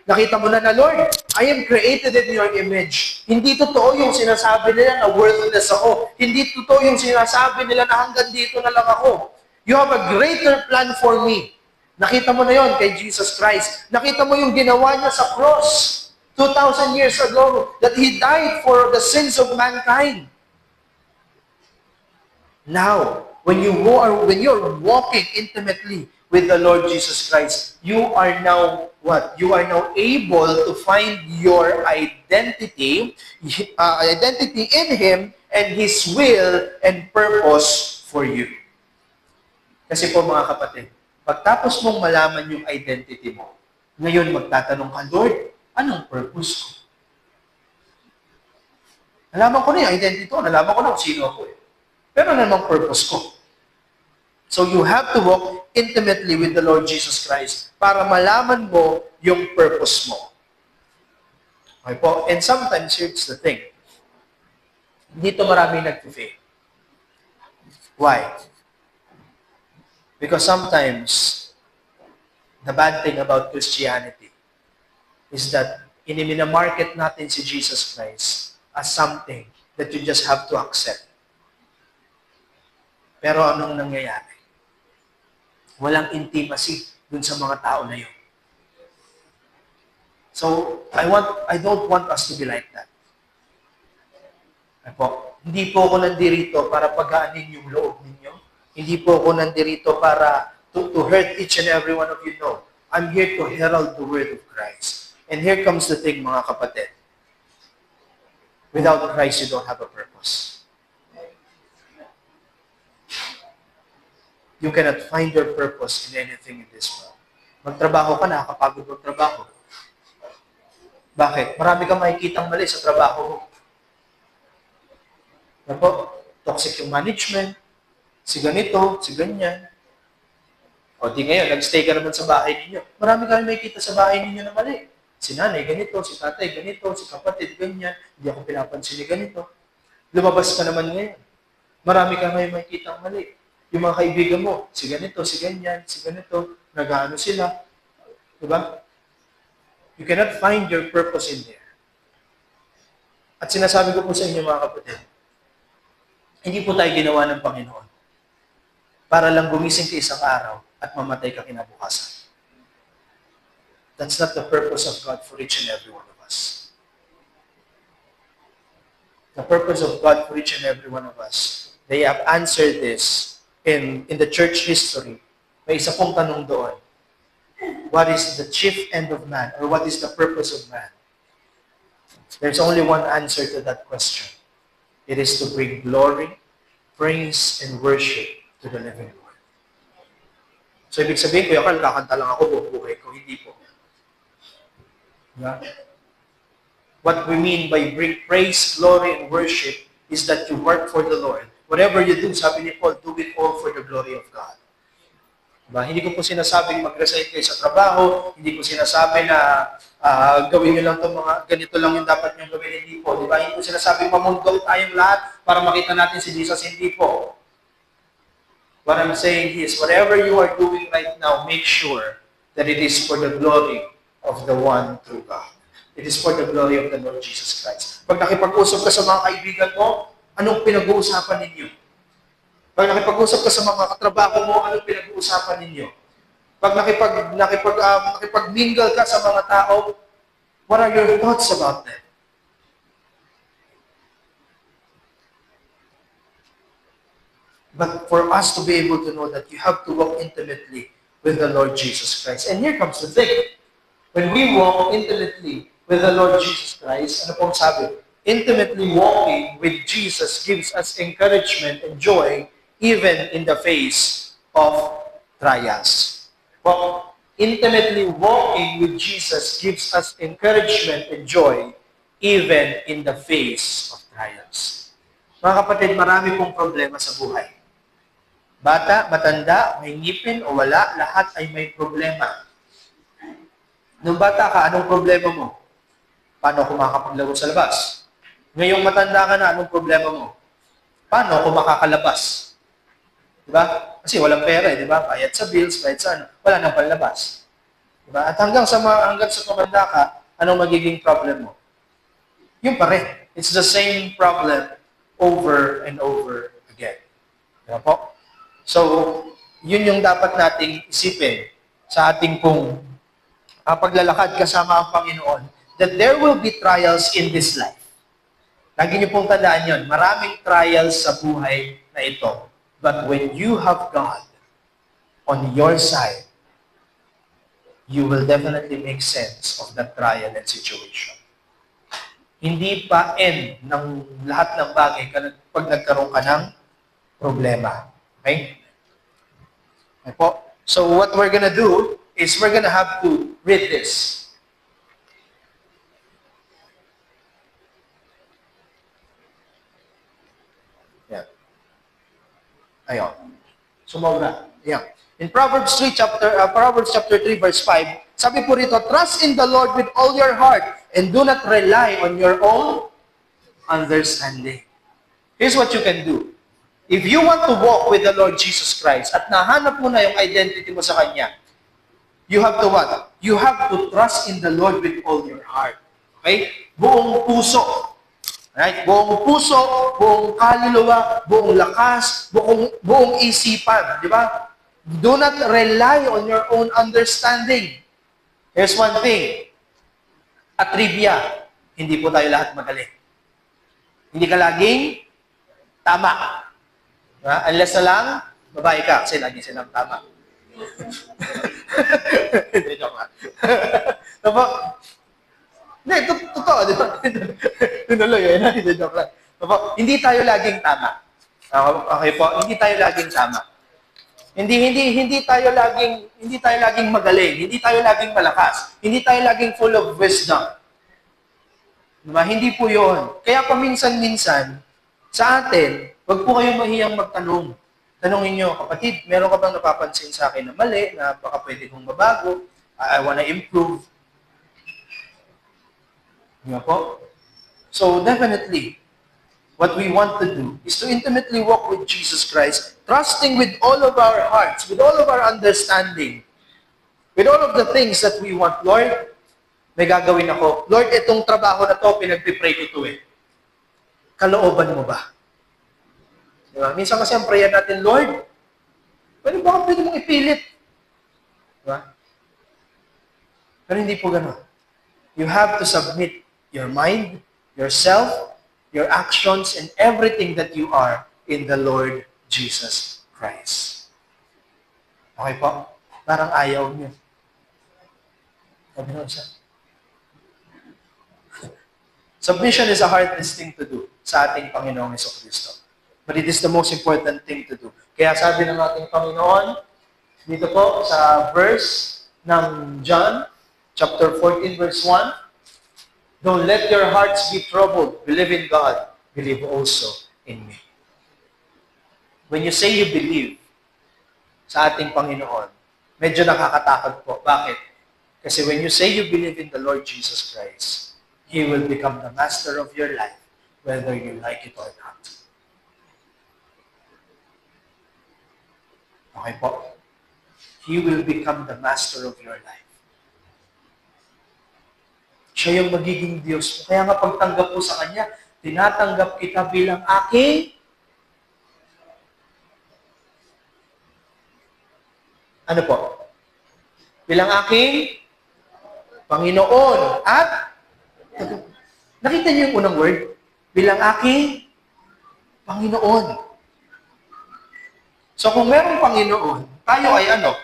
Nakita mo na na, Lord, I am created in your image. Hindi totoo yung sinasabi nila na worthless ako. Hindi totoo yung sinasabi nila na hanggang dito na lang ako. You have a greater plan for me. Nakita mo na yon kay Jesus Christ. Nakita mo yung ginawa niya sa cross 2,000 years ago, that He died for the sins of mankind. Now, when you're walking intimately with the Lord Jesus Christ, you are now what? You are now able to find your identity in Him and His will and purpose for you. Kasi po mga kapatid, pagtapos mong malaman yung identity mo, ngayon magtatanong ka, Lord, anong purpose ko? Nalaman ko na yung identity ko, nalaman ko na kung sino ako eh. Pero ano namang purpose ko? So you have to walk intimately with the Lord Jesus Christ para malaman mo yung purpose mo. Okay po? And sometimes, here's the thing. Dito marami nag-fail. Why? Because sometimes, the bad thing about Christianity is that inimina-market natin si Jesus Christ as something that you just have to accept. Pero anong nangyayari? Walang intimacy dun sa mga tao na yun. So, I don't want us to be like that. Hindi po ako nandirito para pagaanin yung loob ninyo. Hindi po ako nandirito para to hurt each and every one of you. No. I'm here to herald the word of Christ. And here comes the thing, mga kapatid. Without Christ, you don't have a purpose. You cannot find your purpose in anything in this world. Magtrabaho ka, nakakapagod magtrabaho. Bakit? Marami kang makikitang mali sa trabaho mo. Toxic yung management, si ganito, si ganyan. O di ngayon, nag-stay ka naman sa bahay ninyo. Marami kang makikita sa bahay ninyo na mali. Si nanay, ganito, si tatay, ganito, si kapatid, ganyan. Hindi ako pinapansin ni ganito. Lumabas ka naman ngayon. Marami kang makikitang mali. Yung mga kaibigan mo, si ganito, si ganyan, si ganito, nag-ano sila. Diba? You cannot find your purpose in there. At sinasabi ko po sa inyo mga kapatid, hindi po tayo ginawa ng Panginoon para lang gumising ka isang araw at mamatay ka kinabukasan. That's not the purpose of God for each and every one of us. The purpose of God for each and every one of us, they have answered this in the church history. May isa pong tanong doon. What is the chief end of man? Or what is the purpose of man? There's only one answer to that question. It is to bring glory, praise, and worship to the living Lord. So, ibig sabihin, Kuya Carl, kakanta lang ako buong buhay ko. Hindi po. Diba? What we mean by bring praise, glory, and worship is that you work for the Lord. Whatever you do, sabi ni Paul, do it all for the glory of God. Diba? Hindi ko po sinasabing mag-resign kayo sa trabaho, hindi ko sinasabi na gawin nyo lang itong mga, ganito lang yung dapat nyo gawin, hindi po. Diba? Hindi ko sinasabing mamundong tayong lahat para makita natin si Jesus, hindi po. What I'm saying is, whatever you are doing right now, make sure that it is for the glory of the one true God. It is for the glory of the Lord Jesus Christ. Pag nakipag-usap ka sa mga kaibigan mo, anong pinag-uusapan ninyo? Pag nakipag-usap ka sa mga katrabaho mo, anong pinag-uusapan ninyo? Pag nakipag-mingle ka sa mga tao, what are your thoughts about them? But for us to be able to know that you have to walk intimately with the Lord Jesus Christ. And here comes the thing. When we walk intimately with the Lord Jesus Christ, ano pong sabi? Intimately walking with Jesus gives us encouragement and joy even in the face of trials. Well, intimately walking with Jesus gives us encouragement and joy even in the face of trials. Mga kapatid, marami pong problema sa buhay. Bata, matanda, may ngipin o wala, lahat ay may problema. Nung bata ka, anong problema mo? Paano ako makakapaglaro sa labas? Ngayong matanda ka na, anong problema mo? Paano ako makakalabas? Diba? Kasi walang pera, di ba? Bayad sa bills, bayad sa ano, wala nang panlabas. Diba? At hanggang sa tumanda ka, anong magiging problem mo? Yung pa rin. It's the same problem over and over again. Diba po? So, yun yung dapat nating isipin sa ating pong paglalakad kasama ang Panginoon, that there will be trials in this life. Lagi niyo pong tandaan yun, maraming trials sa buhay na ito. But when you have God on your side, you will definitely make sense of that trial and situation. Hindi pa end ng lahat ng bagay pag nagkaroon ka ng problema. Okay? Okay po? So what we're gonna do is we're gonna have to read this. Yeah. Ayan. Sumobra. Yeah. In Proverbs chapter 3 verse 5, sabi po rito, trust in the Lord with all your heart and do not rely on your own understanding. Here's what you can do. If you want to walk with the Lord Jesus Christ at nahanap mo na yung identity mo sa Kanya, you have to what? You have to trust in the Lord with all your heart. Okay? Buong puso. Right? Buong puso, buong kaluluwa, buong lakas, buong isipan. Di ba? Do not rely on your own understanding. Here's one thing. A trivia. Hindi po tayo lahat magaling. Hindi ka laging tama. Unless na lang, babae ka, kasi lagi silang tama. Hindi, joke lang. Diba? Hindi, totoo, di ba? Tinuloy, hindi, joke lang. Diba? Hindi tayo laging tama. Okay po, hindi tayo laging tama. Hindi tayo laging magaling, hindi tayo laging malakas, hindi tayo laging full of wisdom. Diba? Hindi po 'yon. Kaya paminsan-minsan sa atin, wag po kayong mahiyang magtanong. Tanungin niyo, kapatid, meron ka bang napapansin sa akin na mali, na baka pwede kong mabago? I wanna improve. Diba po? So definitely, what we want to do is to intimately walk with Jesus Christ, trusting with all of our hearts, with all of our understanding, with all of the things that we want. Lord, may gagawin ako. Lord, itong trabaho na to, pinagpipray ko to eh. Kalooban mo ba? Diba? Minsan kasi ang prayer natin, Lord, pwede mong ipilit? Diba? Pero hindi po gano'n. You have to submit your mind, yourself, your actions, and everything that you are in the Lord Jesus Christ. Okay po? Parang ayaw niyo. Sabi nyo siya. Submission is a hardest thing to do sa ating Panginoong Hesus-Kristo. But it is the most important thing to do. Kaya sabi ng ating Panginoon, dito po sa verse ng John, chapter 14, verse 1, don't let your hearts be troubled. Believe in God. Believe also in me. When you say you believe sa ating Panginoon, medyo nakakatakot po. Bakit? Kasi when you say you believe in the Lord Jesus Christ, He will become the master of your life, whether you like it or not. Okay po? He will become the master of your life. Siya yung magiging Diyos. Kaya nga pagtanggap po sa Kanya, tinatanggap kita bilang aking ano po? Bilang aking Panginoon. At nakita niyo yung unang word? Bilang aking Panginoon. So kung merong Panginoon, tayo ay ano?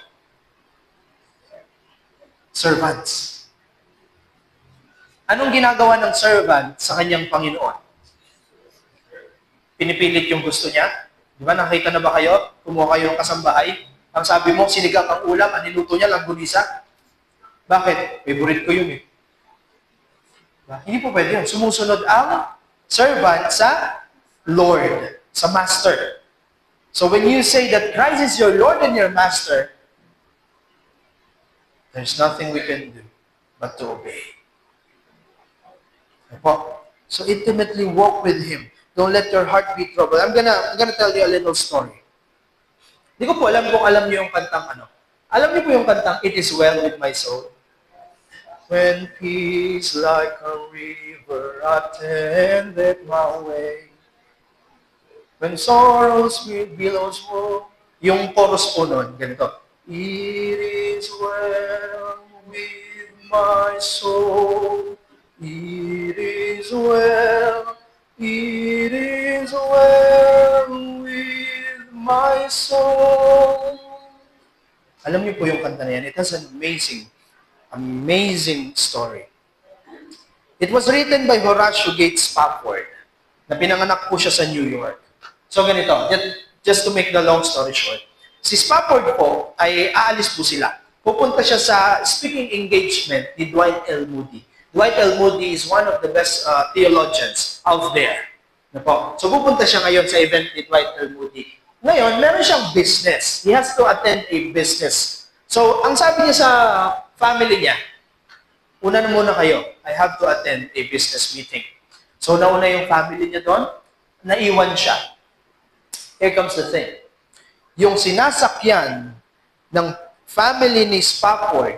Servants. Anong ginagawa ng servant sa kanyang Panginoon? Pinipilit yung gusto niya? Di ba, nakita na ba kayo? Kumuha kayo ng kasambahay? Ang sabi mo, sinigang ang ulam, ang niluto niya, langgunisa. Bakit? Favorite ko yun eh. Diba? Hindi po pwede yun. Sumusunod ang servant sa Lord, sa Master. So when you say that Christ is your Lord and your Master, there's nothing we can do but to obey. So intimately walk with Him. Don't let your heart be troubled. I'm gonna tell you a little story. Hindi ko po alam kung alam niyo yung kantang ano. Alam niyo po yung kantang It Is Well With My Soul? When peace like a river attended my way, when sorrows with billows roll, yung chorus po nun, ganito. It is well with my soul. It is well. It is well with my soul. Alam niyo po yung kanta na yan. It has an amazing story. It was written by Horatio Gates Spafford, na pinanganak po siya sa New York. So ganito, just to make the long story short, si Spafford po ay aalis po sila. Pupunta siya sa speaking engagement ni Dwight L. Moody. Dwight L. Moody is one of the best theologians out there. So pupunta siya ngayon sa event ni Dwight L. Moody. Ngayon, meron siyang business. He has to attend a business. So, ang sabi niya sa family niya, una na muna kayo, I have to attend a business meeting. So, nauna yung family niya doon, naiwan siya. Here comes the thing. Yung sinasakyan ng family ni Spafford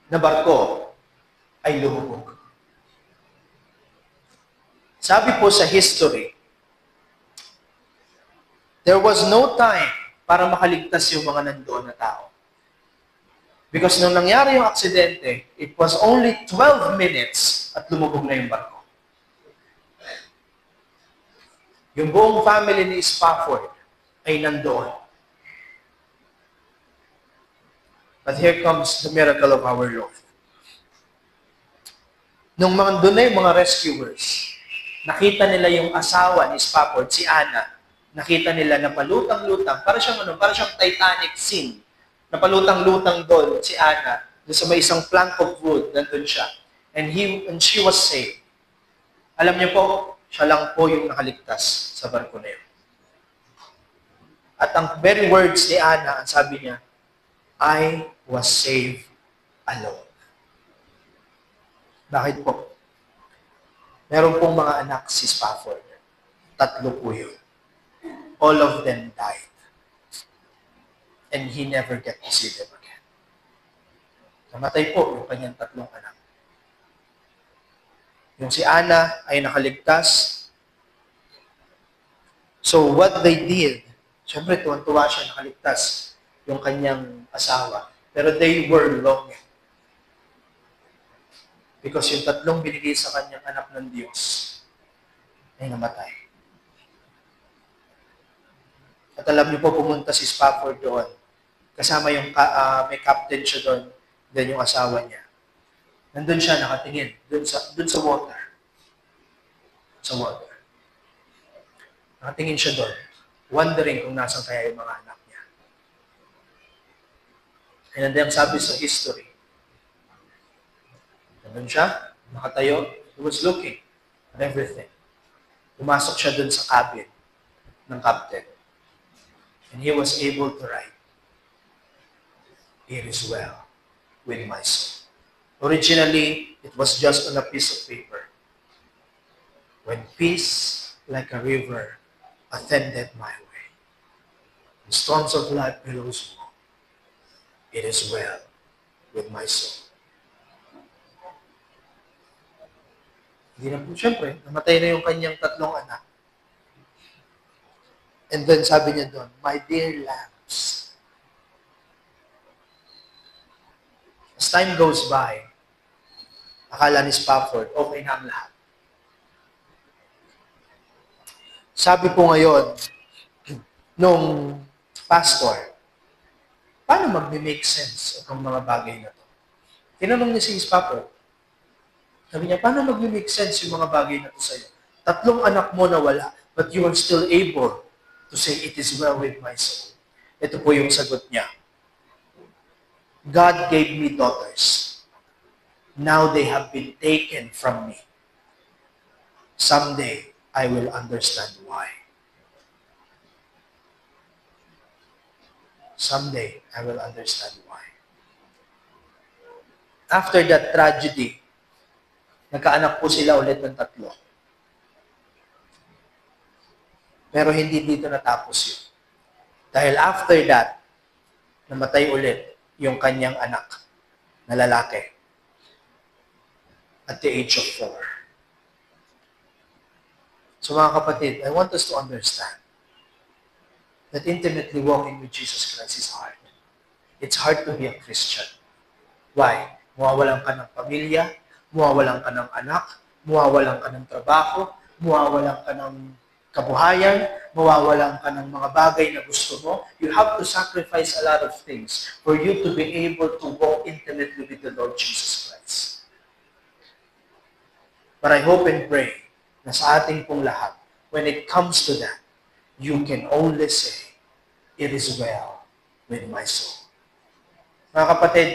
na barko ay lumubog. Sabi po sa history, there was no time para makaligtas yung mga nandoon na tao. Because nung nangyari yung aksidente, it was only 12 minutes at lumubog na yung barko. Yung buong family ni Spafford ay nandoon. But here comes the miracle of our Lord. Nung mga doon na yung mga rescuers, nakita nila yung asawa ni Spafford, si Anna. Nakita nila na palutang-lutang, para siyang Titanic scene. Napalutang-lutang doon si Anna, doon sa may isang plank of wood, nandun siya. And she was saved. Alam niyo po, siya lang po yung nakaligtas sa barko na yun. At ang very words ni Anna, ang sabi niya, I was saved alone. Bakit po? Meron pong mga anak si Spafford. 3 po yun. All of them died. And he never get to see them again. Namatay po yung kanyang 3 anak. Yung si Anna ay nakaligtas. So what they did, syempre tuwan-tuwa siya nakaligtas yung kanyang asawa. Pero they were longing. Because yung 3 binigay sa kanyang anak ng Diyos ay namatay. At alam niyo po, pumunta si Spafford doon. Kasama yung, may captain siya doon, then yung asawa niya. Nandun siya nakatingin, dun sa water. Sa water. Nakatingin siya doon, wondering kung nasan kaya yung mga anak niya. And then sabi sa history, nandun siya, nakatayo, he was looking at everything. Pumasok siya doon sa cabin ng captain. And he was able to write, "It is well with my soul." Originally, it was just on a piece of paper. When peace like a river attended my way, the storms of life billows me, it is well with my soul. Hindi na po, syempre, namatay na yung kanyang 3 anak. And then sabi niya doon, "My dear lambs." As time goes by, akala ni Spafford, okay na ang lahat. Sabi po ngayon, nung pastor, paano mag-make sense itong mga bagay na to? Tinanong niya si Spafford. Sabi niya, paano mag-make sense yung mga bagay na to sa'yo? 3 anak mo na wala, but you are still able to say, "It is well with my soul." Ito po yung sagot niya. God gave me daughters. Now they have been taken from me. Someday, I will understand why. Someday, I will understand why. After that tragedy, nagkaanak po sila ulit ng 3. Pero hindi dito natapos yun. Dahil after that, namatay ulit yung kanyang anak na lalaki at the age of 4. So mga kapatid, I want us to understand that intimately walking with Jesus Christ is hard. It's hard to be a Christian. Why? Mawawalan ka ng pamilya, mawawalan ka ng anak, mawawalan ka ng trabaho, mawawalan ka ng kabuhayan, mawawalan ka ng mga bagay na gusto mo. You have to sacrifice a lot of things for you to be able to walk intimately with the Lord Jesus Christ. But I hope and pray na sa ating pong lahat, when it comes to that, you can only say, "It is well with my soul." Mga kapatid,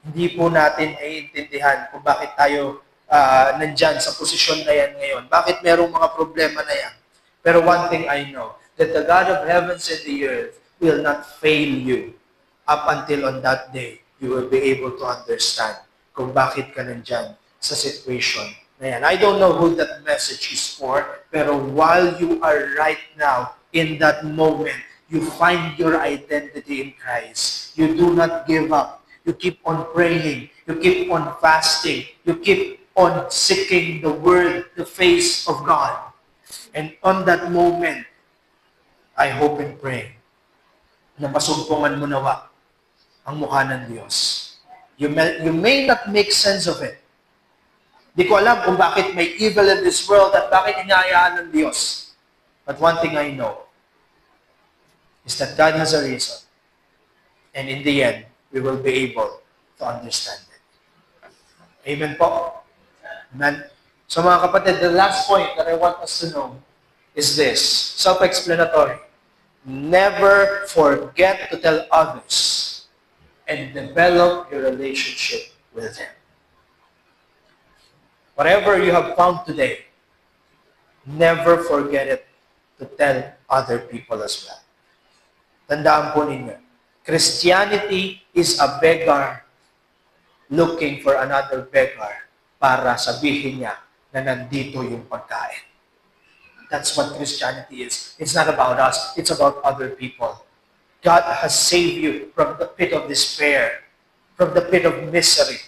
hindi po natin naiintindihan kung bakit tayo nandyan sa posisyon na yan ngayon. Bakit merong mga problema na yan? Pero one thing I know, that the God of heavens and the earth will not fail you. Up until on that day, you will be able to understand kung bakit ka nandyan sa situation na yan. I don't know who that message is for, pero while you are right now in that moment, you find your identity in Christ. You do not give up. You keep on praying. You keep on fasting. You keep on seeking the word, the face of God. And on that moment, I hope and pray na masumpungan mo nawa ang mukha ng Diyos. You may not make sense of it. Di ko alam kung bakit may evil in this world at bakit hinahayaan ng Diyos. But one thing I know is that God has a reason. And in the end, we will be able to understand it. Amen po? Amen? So mga kapatid, the last point that I want us to know is this, self-explanatory. Never forget to tell others and develop your relationship with them. Whatever you have found today, never forget it to tell other people as well. Tandaan po ninyo, Christianity is a beggar looking for another beggar para sabihin niya na nandito yung pagkain. That's what Christianity is. It's not about us. It's about other people. God has saved you from the pit of despair, from the pit of misery.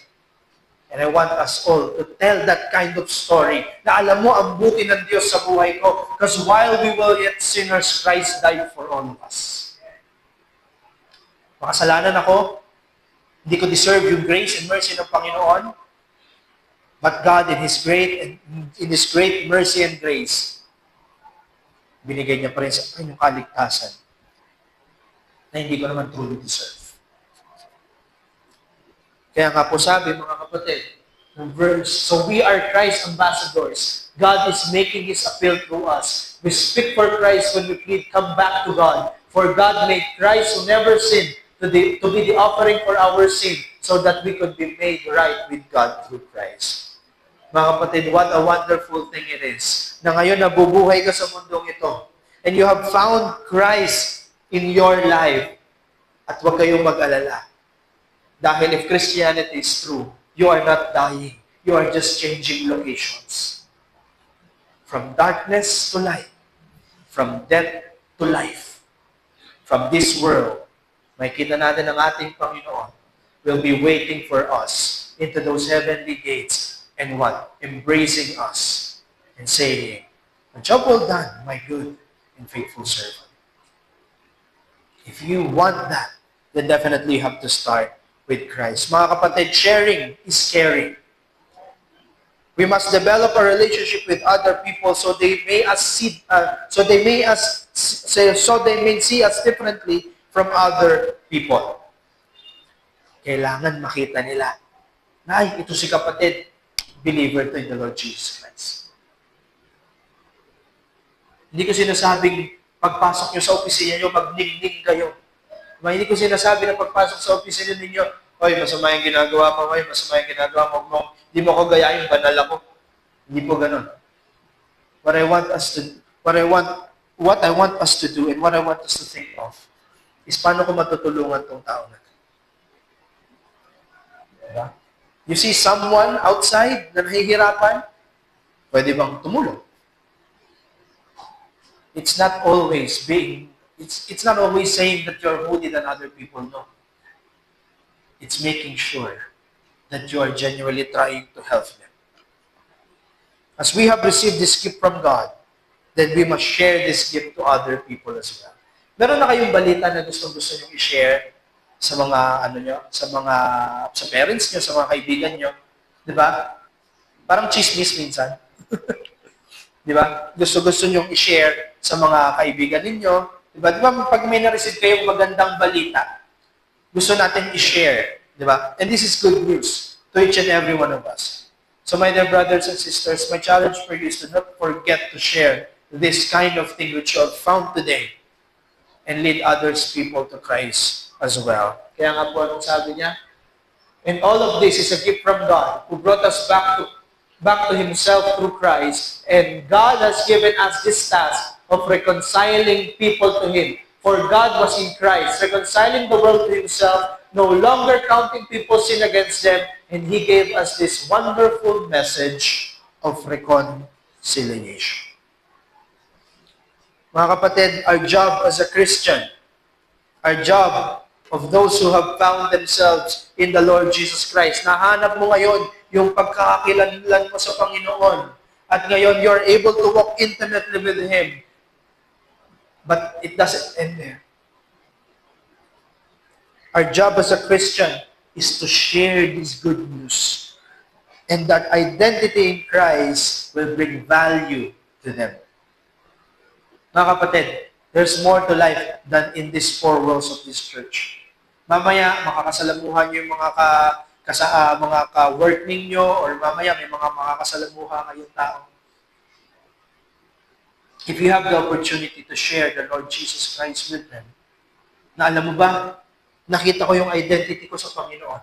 And I want us all to tell that kind of story na alam mo ang buti ng Diyos sa buhay ko. Because while we were yet sinners, Christ died for all of us. Makasalanan ako, hindi ko deserve yung grace and mercy ng Panginoon. But God in His great mercy and grace, binigay niya pa rin sa akin yung kaligtasan na hindi ko naman truly deserve. Kaya nga po sabi, mga kapatid, verse. So we are Christ's ambassadors. God is making His appeal through us. We speak for Christ when we plead, come back to God. For God made Christ who never sinned to be the offering for our sin so that we could be made right with God through Christ. Mga kapatid, what a wonderful thing it is na ngayon nabubuhay ka sa mundong ito and you have found Christ in your life at huwag kayong mag-alala. Dahil if Christianity is true, you are not dying. You are just changing locations. From darkness to light. From death to life. From this world, makita natin ang ating Panginoon will be waiting for us into those heavenly gates and what? Embracing us and saying, "A job well done, my good and faithful servant." If you want that, then definitely you have to start with Christ. Mga kapatid, sharing is caring. We must develop a relationship with other people so they may see us differently from other people. Kailangan makita nila na ito si kapatid, believer to in the Lord Jesus Christ. Hindi ko sinasabing pagpasok nyo sa opisina nyo, magningning kayo. Hindi ko sinasabi na pagpasok sa opisina ninyo, oy, masama yung ginagawa mo, oy, masama yung ginagawa mo, hindi mo ko gayahin, banal ako. Hindi po ganun. What I want us to do and what I want us to think of is paano ko matutulungan tong tao na ito. Diba? You see someone outside na nahihirapan, pwede bang tumulong? It's not always saying that you're holy than other people, no. It's making sure that you are genuinely trying to help them. As we have received this gift from God, then we must share this gift to other people as well. Meron na kayong balita na gusto-gusto nyo i-share sa mga sa parents nyo, sa mga kaibigan nyo, 'di ba? Parang chismis minsan. 'Di ba? Gusto-gusto nyo i-share sa mga kaibigan ninyo, 'di ba? 'Di ba pag may na-receive kayong magandang balita, gusto natin i-share, 'di ba? And this is good news to each and every one of us. So my dear brothers and sisters, my challenge for you is to not forget to share this kind of thing which you have found today and lead others people to Christ as well. Kaya nga po, anong sabi niya? And all of this is a gift from God who brought us back to Himself through Christ. And God has given us this task of reconciling people to Him. For God was in Christ, reconciling the world to Himself, no longer counting people's sin against them, and He gave us this wonderful message of reconciliation. Mga kapatid, our job as a Christian, our job of those who have found themselves in the Lord Jesus Christ, nahanap mo ngayon yung pagkakakilanlan mo sa Panginoon, at ngayon you're able to walk intimately with Him. But it doesn't end there. Our job as a Christian is to share this good news. And that identity in Christ will bring value to them. Mga kapatid, there's more to life than in these four walls of this church. Mamaya, makakasalamuhan niyo yung mga ka-work ninyo, or mamaya may mga makakasalamuha kayong tao. If you have the opportunity to share the Lord Jesus Christ with them, na alam mo ba, nakita ko yung identity ko sa Panginoon.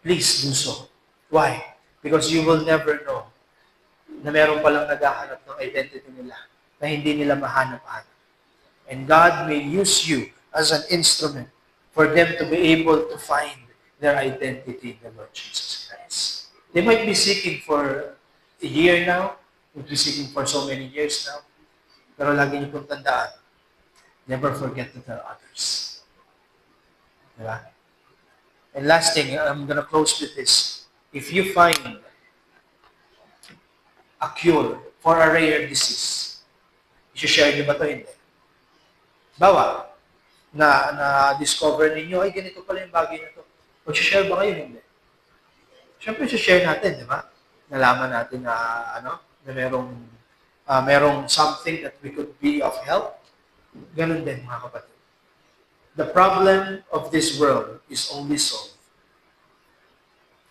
Please do so. Why? Because you will never know na meron palang naghahanap ng identity nila na hindi nila mahanap-hanap. And God may use you as an instrument for them to be able to find their identity in the Lord Jesus Christ. They might be seeking for a year now, might be seeking for so many years now, pero lagi niyo pong tandaan, never forget to tell others. Diba? And last thing, I'm gonna close with this. If you find a cure for a rare disease, i-share niyo ba ito? Hindi. Bawa, na-discover ninyo, ay ganito pala yung bagay na ito. Mag-share ba kayo? Hindi. Siyempre, i-share natin, di ba? Nalaman natin na, na merong something that we could be of help. Ganun din, mga kapatid. The problem of this world is only solved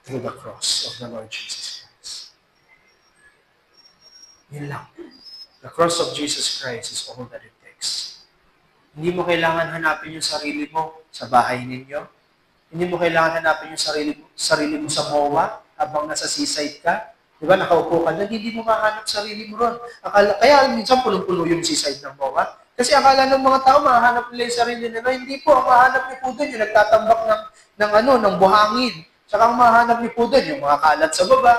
through the cross of the Lord Jesus Christ. Yun lang. The cross of Jesus Christ is all that it takes. Hindi mo kailangan hanapin yung sarili mo sa bahay ninyo. Hindi mo kailangan hanapin yung sarili mo sa MOA habang nasa seaside ka. Di ba, nakaupo ka doon, hindi mo mahanap sarili mo ron. Kaya minsan punong-puno yung seaside ng MOA. Kasi akala ng mga tao, mahanap nila yung sarili nila. Hindi po, ang mahanap niyo po doon, yung nagtatambak ng buhangin. Tsaka ang mahanap niyo po doon, yung mga kalat sa baba.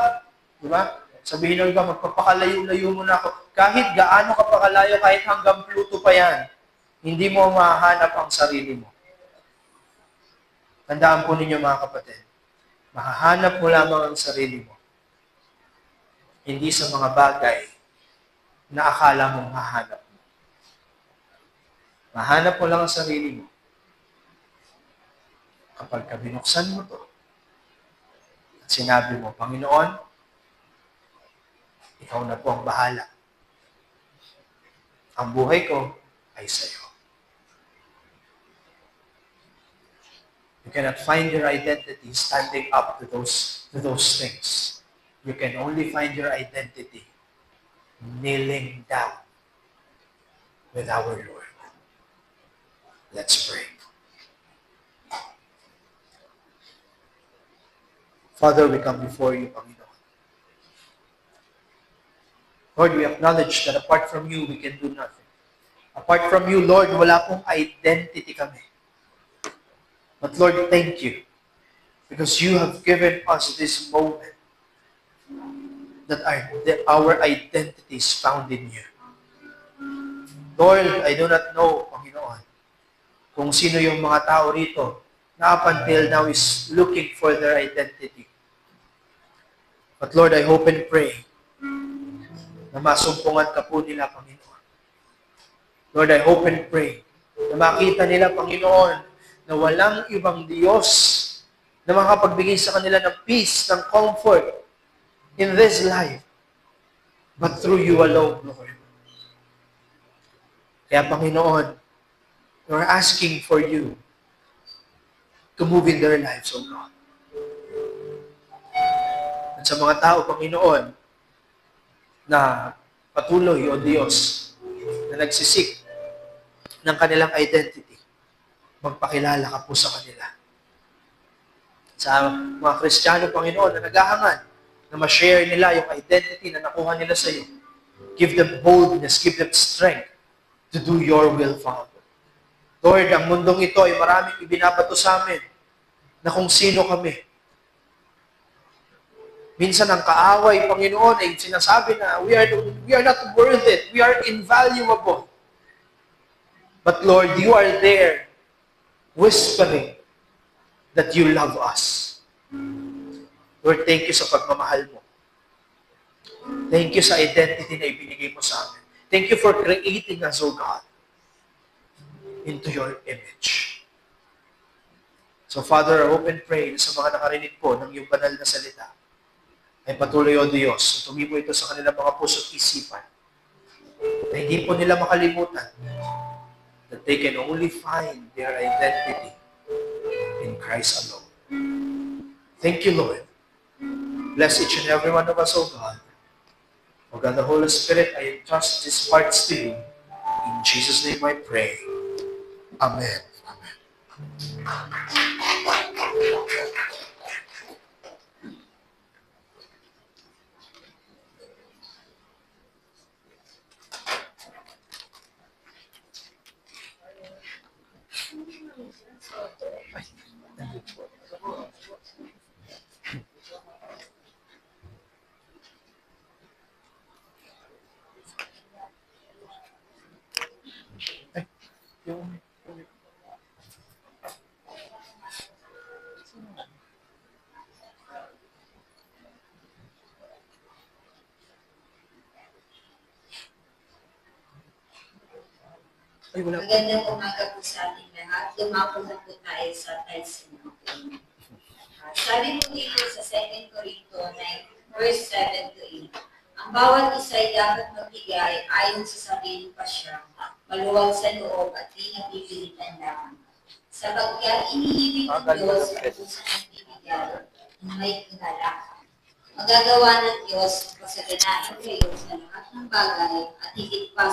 Di ba? Sabihin nyo ba, magpapakalayo-layo mo na ako. Kahit gaano ka pakalayo, kahit hanggang Pluto pa yan, hindi mo mahanap ang sarili mo. Tandaan po ninyo mga kapatid, mahahanap mo lamang ang sarili mo. Hindi sa mga bagay na akala mong mahanap mo. Mahanap mo lang ang sarili mo. Kapag binuksan mo to, at sinabi mo, Panginoon, ikaw na po ang bahala. Ang buhay ko ay sa iyo. You cannot find your identity standing up to those things. You can only find your identity kneeling down with our Lord. Let's pray. Father, we come before you, Panginoon. Lord, we acknowledge that apart from you, we can do nothing. Apart from you, Lord, wala pong identity kami. But Lord, thank you because you have given us this moment that our identity is found in you. Lord, I do not know, Panginoon, kung sino yung mga tao rito na up until now is looking for their identity. But Lord, I hope and pray na masumpungan ka po nila, Panginoon. Lord, I hope and pray na makita nila, Panginoon, na walang ibang Diyos na makapagbigay sa kanila ng peace, ng comfort in this life, but through you alone, Lord. Kaya, Panginoon, we're asking for you to move in their lives, O God. At sa mga tao, Panginoon, na patuloy, O Diyos, na nagsisik ng kanilang identity, magpakilala ka po sa kanila. Sa mga Kristiyano, Panginoon, na naghahangad na ma-share nila yung identity na nakuha nila sa iyo, give them boldness, give them strength to do your will, Father. Lord, ang mundong ito ay maraming ibinabato sa amin na kung sino kami. Minsan ang kaaway, Panginoon, ay sinasabi na we are not worth it. We are invaluable. But Lord, you are there whispering that you love us. Lord, thank you sa pagmamahal mo. Thank you sa identity na ibinigay mo sa amin. Thank you for creating us, O God, into your image. So, Father, I hope and pray sa mga nakarinig po ng iyong banal na salita, ay patuloy, O Diyos, tumimo ito sa kanilang mga puso at isipan, na hindi po nila makalimutan that they can only find their identity in Christ alone. Thank you, Lord. Bless each and every one of us, O God. O God, the Holy Spirit, I entrust these parts to you. In Jesus' name I pray. Amen. Amen.
Magandang umaga po sa ating lahat. Lumako na po tayo sa title natin. Sabi po dito sa 2 Corinto 9, verse 7 to 8, ang bawat isa ay dapat magbigay ayon sa sarili pa siya, maluwag sa loob at di nagpipilitan lamang. Sapagkat iniibig ng Diyos ang kusang nagbibigay, na may kilala. Magagawa ng Diyos, kasaganaan kayo sa lahat ng bagay at higit pa